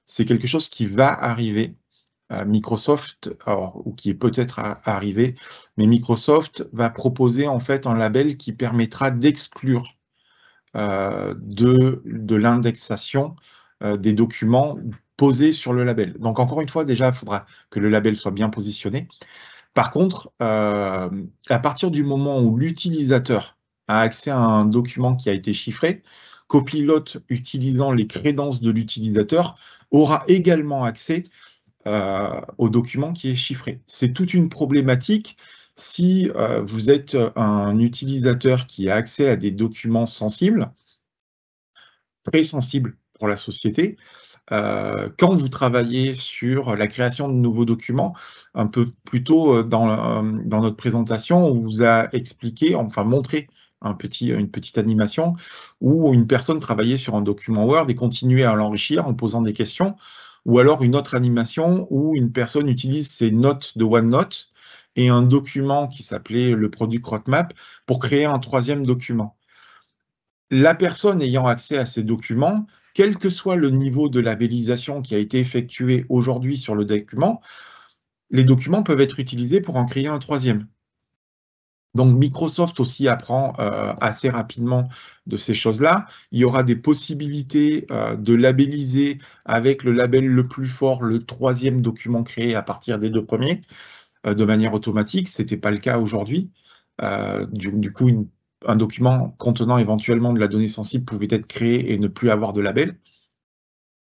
C'est quelque chose qui va arriver. Microsoft, ou qui est peut-être arrivé, mais Microsoft va proposer en fait un label qui permettra d'exclure de l'indexation des documents posés sur le label. Donc encore une fois, déjà, il faudra que le label soit bien positionné. Par contre, à partir du moment où l'utilisateur a accès à un document qui a été chiffré, Copilot, utilisant les crédences de l'utilisateur, aura également accès au document qui est chiffré. C'est toute une problématique si vous êtes un utilisateur qui a accès à des documents sensibles, très sensibles pour la société. Quand vous travaillez sur la création de nouveaux documents, un peu plus tôt dans notre présentation, on vous a expliqué, enfin montré une petite animation où une personne travaillait sur un document Word et continuait à l'enrichir en posant des questions, ou alors une autre animation où une personne utilise ses notes de OneNote et un document qui s'appelait le Product Roadmap pour créer un troisième document. La personne ayant accès à ces documents, quel que soit le niveau de labellisation qui a été effectué aujourd'hui sur le document, les documents peuvent être utilisés pour en créer un troisième. Donc Microsoft aussi apprend assez rapidement de ces choses-là. Il y aura des possibilités de labelliser avec le label le plus fort le troisième document créé à partir des deux premiers de manière automatique. Ce n'était pas le cas aujourd'hui. Du coup, un document contenant éventuellement de la donnée sensible pouvait être créé et ne plus avoir de label.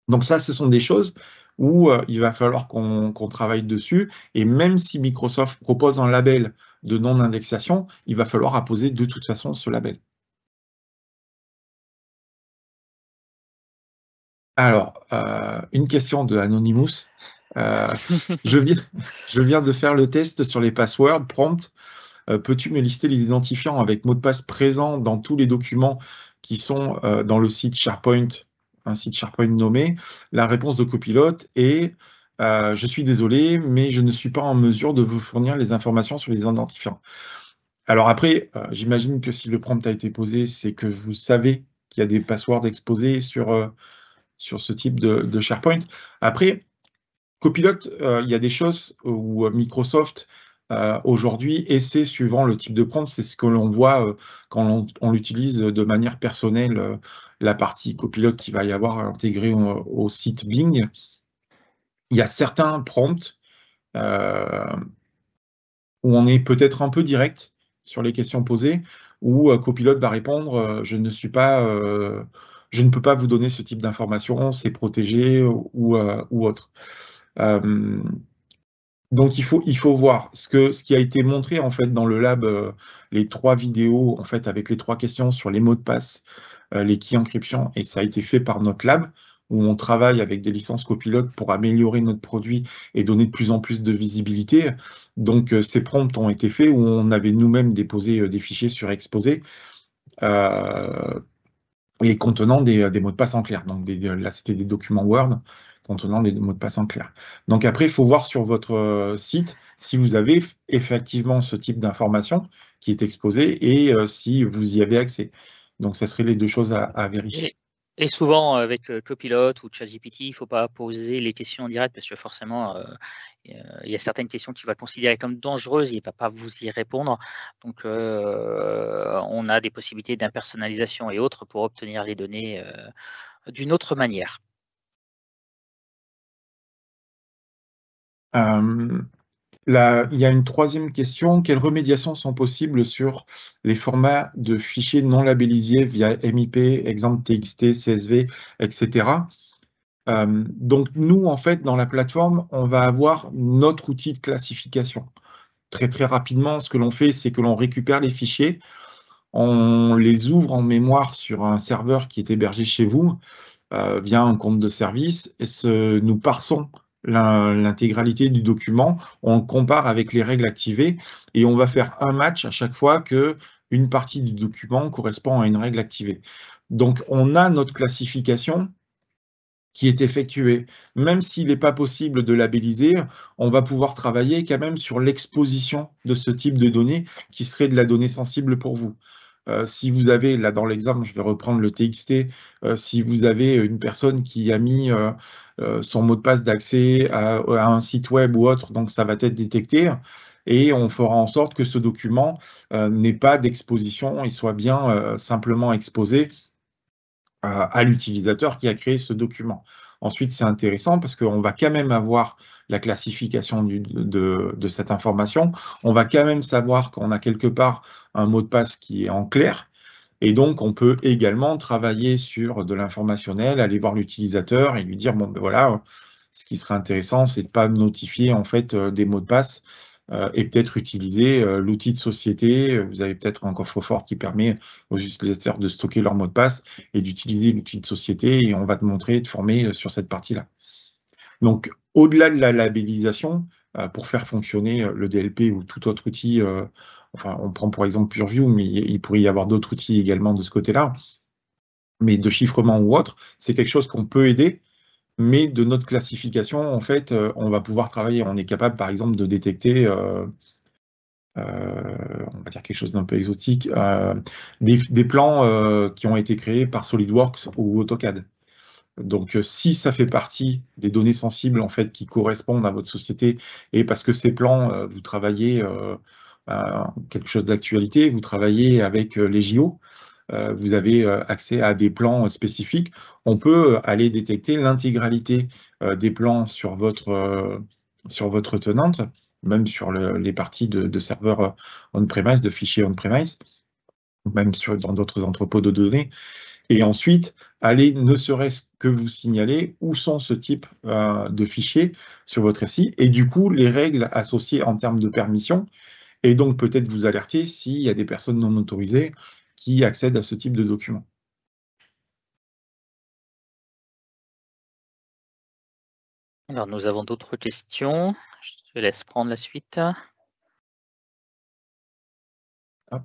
Donc ça, ce sont des choses où il va falloir qu'on travaille dessus. Et même si Microsoft propose un label de non-indexation, il va falloir apposer de toute façon ce label. Alors, une question de Anonymous. Je viens de faire le test sur les passwords prompt. Peux-tu me lister les identifiants avec mot de passe présents dans tous les documents qui sont dans le site SharePoint, un site SharePoint nommé? La réponse de Copilot est je suis désolé, mais je ne suis pas en mesure de vous fournir les informations sur les identifiants. Alors après, j'imagine que si le prompt a été posé, c'est que vous savez qu'il y a des passwords exposés sur ce type de SharePoint. Après, Copilot, il y a des choses où Microsoft aujourd'hui essaie, suivant le type de prompt, c'est ce que l'on voit quand on l'utilise de manière personnelle, la partie Copilot qui va y avoir intégrée au site Bing. Il y a certains prompts où on est peut-être un peu direct sur les questions posées, où Copilot va répondre je ne peux pas vous donner ce type d'information, c'est protégé ou autre. Donc il faut voir ce qui a été montré en fait dans le lab, les 3 vidéos en fait avec les 3 questions sur les mots de passe, les key encryption, et ça a été fait par notre lab. où on travaille avec des licences copilotes pour améliorer notre produit et donner de plus en plus de visibilité. Donc, ces prompts ont été faits où on avait nous-mêmes déposé des fichiers sur Exposé et contenant des mots de passe en clair. Donc, là, c'était des documents Word contenant des mots de passe en clair. Donc, après, il faut voir sur votre site si vous avez effectivement ce type d'information qui est exposé et si vous y avez accès. Donc, ça serait les deux choses à vérifier. Et souvent, avec Copilot ou ChatGPT, il ne faut pas poser les questions en direct parce que forcément, il y a certaines questions qu'il va considérer comme dangereuses, il ne va pas vous y répondre. Donc, on a des possibilités d'impersonnalisation et autres pour obtenir les données d'une autre manière. Il y a une troisième question. Quelles remédiations sont possibles sur les formats de fichiers non labellisés via MIP, exemple TXT, CSV, etc. Donc, nous, en fait, dans la plateforme, on va avoir notre outil de classification. Très, très rapidement, ce que l'on fait, c'est que l'on récupère les fichiers, on les ouvre en mémoire sur un serveur qui est hébergé chez vous via un compte de service et nous parsons l'intégralité du document, on le compare avec les règles activées et on va faire un match à chaque fois que une partie du document correspond à une règle activée. Donc, on a notre classification qui est effectuée. Même s'il n'est pas possible de labelliser, on va pouvoir travailler quand même sur l'exposition de ce type de données qui serait de la donnée sensible pour vous. Si vous avez, là dans l'exemple, je vais reprendre le TXT, si vous avez une personne qui a mis son mot de passe d'accès à un site web ou autre, donc ça va être détecté et on fera en sorte que ce document n'ait pas d'exposition, il soit bien simplement exposé à l'utilisateur qui a créé ce document. Ensuite, c'est intéressant parce qu'on va quand même avoir la classification de cette information. On va quand même savoir qu'on a quelque part un mot de passe qui est en clair. Et donc, on peut également travailler sur de l'informationnel, aller voir l'utilisateur et lui dire, bon, ben voilà, ce qui serait intéressant, c'est de ne pas notifier en fait des mots de passe et peut-être utiliser l'outil de société. Vous avez peut-être un coffre-fort qui permet aux utilisateurs de stocker leurs mots de passe et d'utiliser l'outil de société et on va te montrer, te former sur cette partie-là. Donc, au-delà de la labellisation, pour faire fonctionner le DLP ou tout autre outil, enfin, on prend pour exemple PureView, mais il pourrait y avoir d'autres outils également de ce côté-là, mais de chiffrement ou autre, c'est quelque chose qu'on peut aider, mais de notre classification, en fait, on va pouvoir travailler. On est capable, par exemple, de détecter, on va dire quelque chose d'un peu exotique, des plans qui ont été créés par SolidWorks ou AutoCAD. Donc, si ça fait partie des données sensibles en fait qui correspondent à votre société, et parce que ces plans, vous travaillez quelque chose d'actualité, vous travaillez avec les JO, vous avez accès à des plans spécifiques, on peut aller détecter l'intégralité des plans sur votre tenante, même sur les parties de serveurs on-premise, de fichiers on-premise, même dans d'autres entrepôts de données. Et ensuite, allez ne serait-ce que vous signaler où sont ce type de fichiers sur votre SI et du coup, les règles associées en termes de permission et donc peut-être vous alerter s'il y a des personnes non autorisées qui accèdent à ce type de documents. Alors, nous avons d'autres questions. Je te laisse prendre la suite. Hop.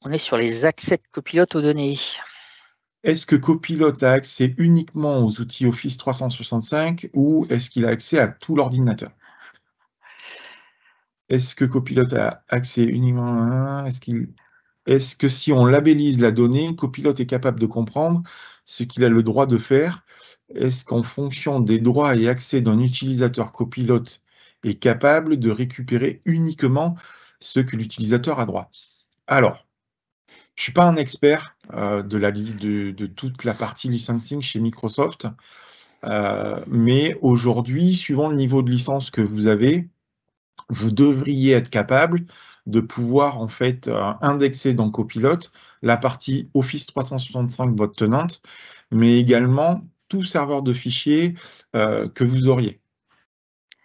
On est sur les accès de Copilot aux données. Est-ce que Copilot a accès uniquement aux outils Office 365 ou est-ce qu'il a accès à tout l'ordinateur? Est-ce que Copilot a accès uniquement... Est-ce que si on labellise la donnée, Copilot est capable de comprendre ce qu'il a le droit de faire? Est-ce qu'en fonction des droits et accès d'un utilisateur, Copilot est capable de récupérer uniquement ce que l'utilisateur a droit? Alors, je ne suis pas un expert de toute la partie licensing chez Microsoft, mais aujourd'hui, suivant le niveau de licence que vous avez, vous devriez être capable de pouvoir en fait indexer dans Copilot la partie Office 365 votre tenante, mais également tout serveur de fichiers que vous auriez.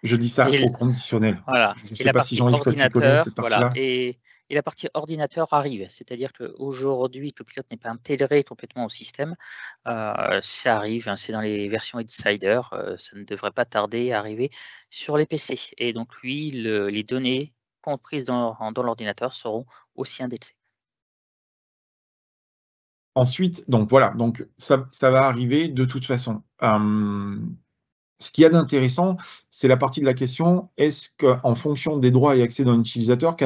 Je dis ça au conditionnel. Voilà. Je ne sais pas si Jean-Yves, tu connais cette partie-là. Voilà. Et et la partie ordinateur arrive. C'est-à-dire qu'aujourd'hui, Copilot n'est pas intégré complètement au système. Ça arrive, hein, c'est dans les versions Insider, ça ne devrait pas tarder à arriver sur les PC. Et donc lui, les données comprises dans l'ordinateur seront aussi indexées. Ensuite, donc voilà, donc ça va arriver de toute façon. Ce qu'il y a d'intéressant, c'est la partie de la question, est-ce qu'en fonction des droits et accès d'un utilisateur,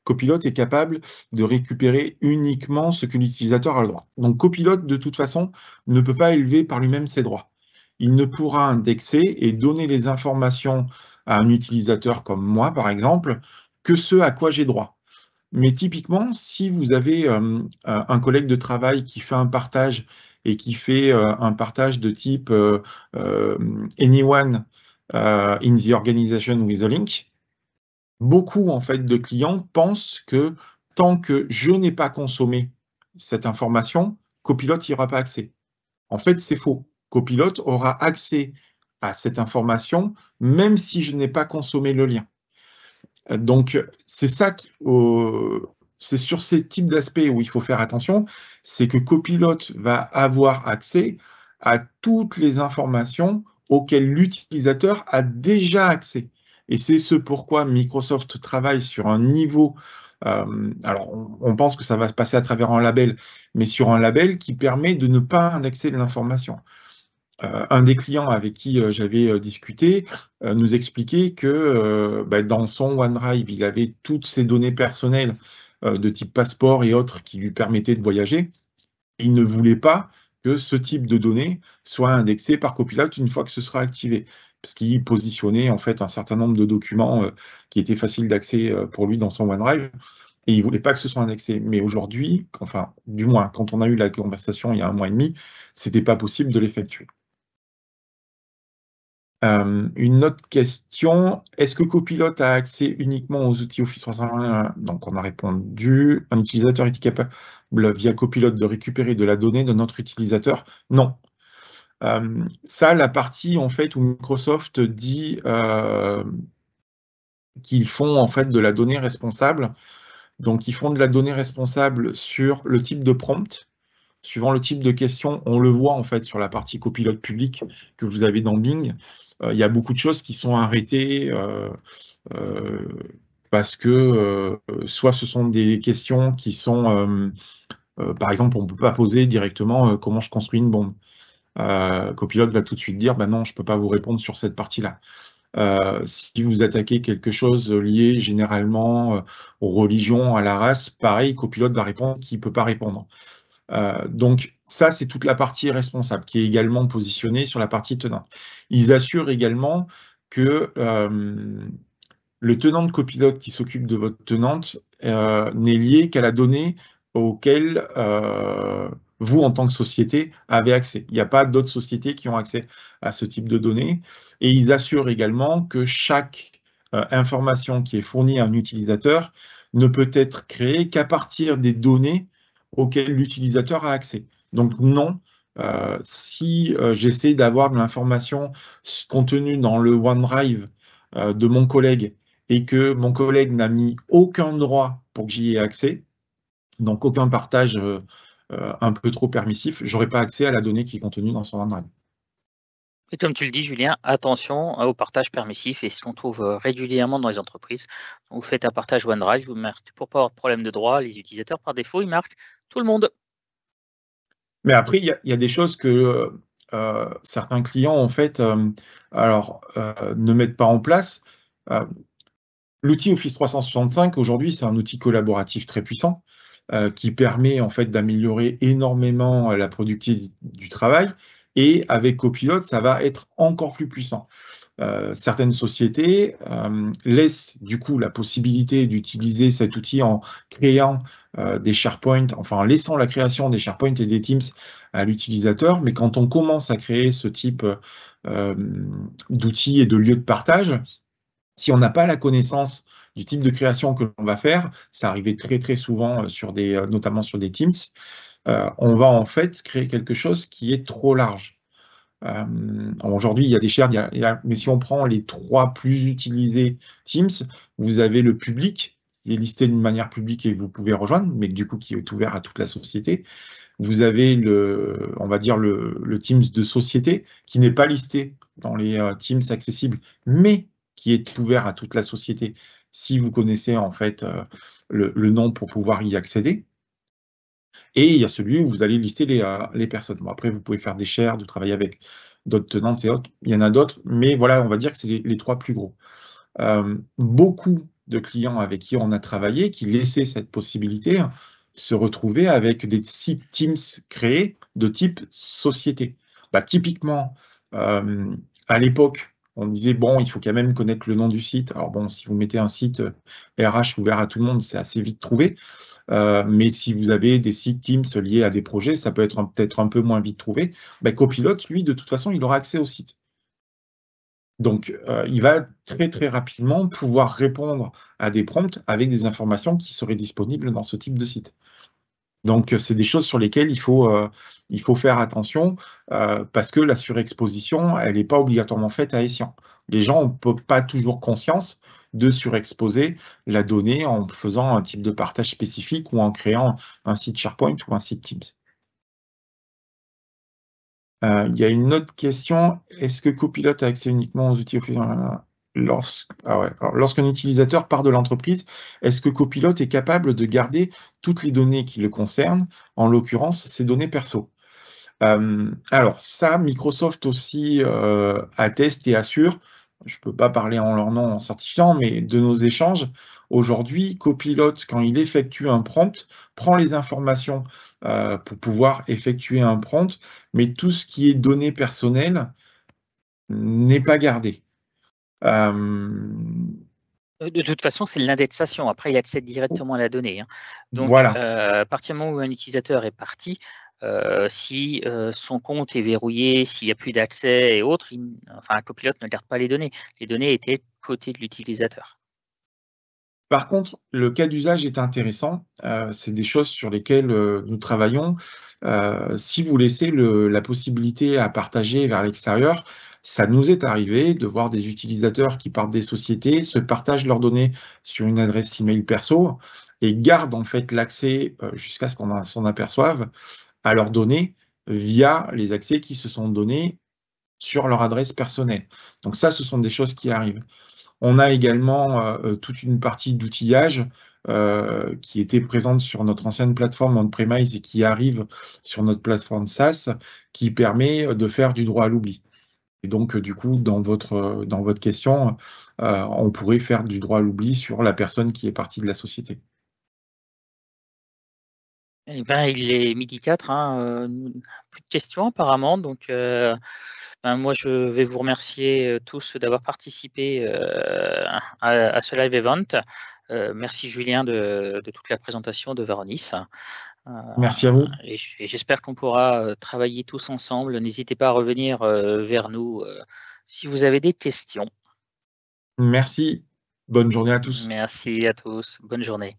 Copilot est capable de récupérer uniquement ce que l'utilisateur a le droit. Donc Copilot, de toute façon, ne peut pas élever par lui-même ses droits. Il ne pourra indexer et donner les informations à un utilisateur comme moi, par exemple, que ce à quoi j'ai droit. Mais typiquement, si vous avez un collègue de travail qui fait un partage et qui fait un partage de type anyone in the organization with a link, beaucoup en fait de clients pensent que tant que je n'ai pas consommé cette information, Copilot n'y aura pas accès. En fait, c'est faux. Copilot aura accès à cette information même si je n'ai pas consommé le lien. Donc, c'est ça, c'est sur ces types d'aspects où il faut faire attention, c'est que Copilot va avoir accès à toutes les informations auxquelles l'utilisateur a déjà accès. Et c'est ce pourquoi Microsoft travaille sur un niveau, alors on pense que ça va se passer à travers un label, mais sur un label qui permet de ne pas indexer de l'information. Un des clients avec qui j'avais discuté nous expliquait que dans son OneDrive, il avait toutes ses données personnelles de type passeport et autres qui lui permettaient de voyager. Il ne voulait pas que ce type de données soit indexé par Copilot une fois que ce sera activé, parce qu'il positionnait en fait un certain nombre de documents qui étaient faciles d'accès pour lui dans son OneDrive. Et il ne voulait pas que ce soit indexé. Mais aujourd'hui, enfin, du moins, quand on a eu la conversation il y a 1 mois et demi, ce n'était pas possible de l'effectuer. Une autre question, est-ce que Copilot a accès uniquement aux outils Office 365? Donc, on a répondu. Un utilisateur est capable via Copilot de récupérer de la donnée de notre utilisateur? Non. Ça, la partie en fait où Microsoft dit qu'ils font en fait de la donnée responsable. Donc, ils font de la donnée responsable sur le type de prompt. Suivant le type de question, on le voit en fait sur la partie copilote public que vous avez dans Bing. Il y a beaucoup de choses qui sont arrêtées parce que soit ce sont des questions qui sont, par exemple, on ne peut pas poser directement comment je construis une bombe. Copilote va tout de suite dire, bah non, je ne peux pas vous répondre sur cette partie-là. Si vous attaquez quelque chose lié généralement aux religions, à la race, pareil, Copilote va répondre qu'il ne peut pas répondre. Donc ça, c'est toute la partie responsable qui est également positionnée sur la partie tenante. Ils assurent également que le tenant de copilote qui s'occupe de votre tenante n'est lié qu'à la donnée auquel vous, en tant que société, avez accès. Il n'y a pas d'autres sociétés qui ont accès à ce type de données. Et ils assurent également que chaque information qui est fournie à un utilisateur ne peut être créée qu'à partir des données auxquelles l'utilisateur a accès. Donc non, si j'essaie d'avoir de l'information contenue dans le OneDrive de mon collègue et que mon collègue n'a mis aucun droit pour que j'y ai accès, donc aucun partage un peu trop permissif, je n'aurai pas accès à la donnée qui est contenue dans son OneDrive. Et comme tu le dis, Julien, attention au partage permissif, et ce qu'on trouve régulièrement dans les entreprises. Vous faites un partage OneDrive, vous marquez pour pas avoir de problème de droit, les utilisateurs par défaut, ils marquent tout le monde. Mais après, il y a des choses que certains clients, en fait, ne mettent pas en place. L'outil Office 365, aujourd'hui, c'est un outil collaboratif très puissant qui permet, en fait, d'améliorer énormément la productivité du travail. Et avec Copilot, ça va être encore plus puissant. Certaines sociétés laissent du coup la possibilité d'utiliser cet outil en créant des SharePoint, enfin en laissant la création des SharePoint et des Teams à l'utilisateur. Mais quand on commence à créer ce type d'outils et de lieux de partage, si on n'a pas la connaissance du type de création que l'on va faire, ça arrivait très très souvent notamment sur des Teams, on va en fait créer quelque chose qui est trop large. Aujourd'hui, il y a des shared, mais si on prend les 3 plus utilisés Teams, vous avez le public, qui est listé d'une manière publique et que vous pouvez rejoindre, mais du coup qui est ouvert à toute la société. Vous avez on va dire le Teams de société qui n'est pas listé dans les Teams accessibles, mais qui est ouvert à toute la société si vous connaissez en fait le nom pour pouvoir y accéder. Et il y a celui où vous allez lister les personnes. Bon, après, vous pouvez faire des shares, de travailler avec d'autres tenantes et autres. Il y en a d'autres, mais voilà, on va dire que c'est les 3 plus gros. Beaucoup de clients avec qui on a travaillé, qui laissaient cette possibilité, se retrouver avec des sites Teams créés de type société. Bah, typiquement, à l'époque, on disait, bon, il faut quand même connaître le nom du site. Alors bon, si vous mettez un site RH ouvert à tout le monde, c'est assez vite trouvé. Mais si vous avez des sites Teams liés à des projets, ça peut être peut-être un peu moins vite trouvé. Bah, Copilot, lui, de toute façon, il aura accès au site. Donc, il va très, très rapidement pouvoir répondre à des prompts avec des informations qui seraient disponibles dans ce type de site. Donc, c'est des choses sur lesquelles il faut faire attention parce que la surexposition, elle n'est pas obligatoirement faite à escient. Les gens n'ont pas toujours conscience de surexposer la donnée en faisant un type de partage spécifique ou en créant un site SharePoint ou un site Teams. Il y a une autre question. Est-ce que Copilot a accès uniquement aux outils lorsqu'un utilisateur part de l'entreprise, est-ce que Copilot est capable de garder toutes les données qui le concernent, en l'occurrence ses données perso? Alors ça, Microsoft aussi atteste et assure, je ne peux pas parler en leur nom en certifiant, mais de nos échanges, aujourd'hui, Copilot, quand il effectue un prompt, prend les informations pour pouvoir effectuer un prompt, mais tout ce qui est données personnelles n'est pas gardé. De toute façon, c'est l'indexation. Après, il accède directement à la donnée. Donc, voilà. à partir du moment où un utilisateur est parti, si son compte est verrouillé, s'il n'y a plus d'accès et autres, un Copilot ne garde pas les données. Les données étaient côté de l'utilisateur. Par contre, le cas d'usage est intéressant. C'est des choses sur lesquelles nous travaillons. Si vous laissez la possibilité à partager vers l'extérieur, ça nous est arrivé de voir des utilisateurs qui partent des sociétés, se partagent leurs données sur une adresse email perso et gardent en fait l'accès jusqu'à ce qu'on s'en aperçoive à leurs données via les accès qui se sont donnés sur leur adresse personnelle. Donc ça, ce sont des choses qui arrivent. On a également toute une partie d'outillage qui était présente sur notre ancienne plateforme on-premise et qui arrive sur notre plateforme SaaS, qui permet de faire du droit à l'oubli. Et donc, du coup, dans votre question, on pourrait faire du droit à l'oubli sur la personne qui est partie de la société. Eh ben, il est 12h04, plus de questions apparemment. Donc, moi, je vais vous remercier tous d'avoir participé à ce live event. Merci Julien de toute la présentation de Varonis. Merci à vous. Et j'espère qu'on pourra travailler tous ensemble. N'hésitez pas à revenir vers nous si vous avez des questions. Merci. Bonne journée à tous. Merci à tous. Bonne journée.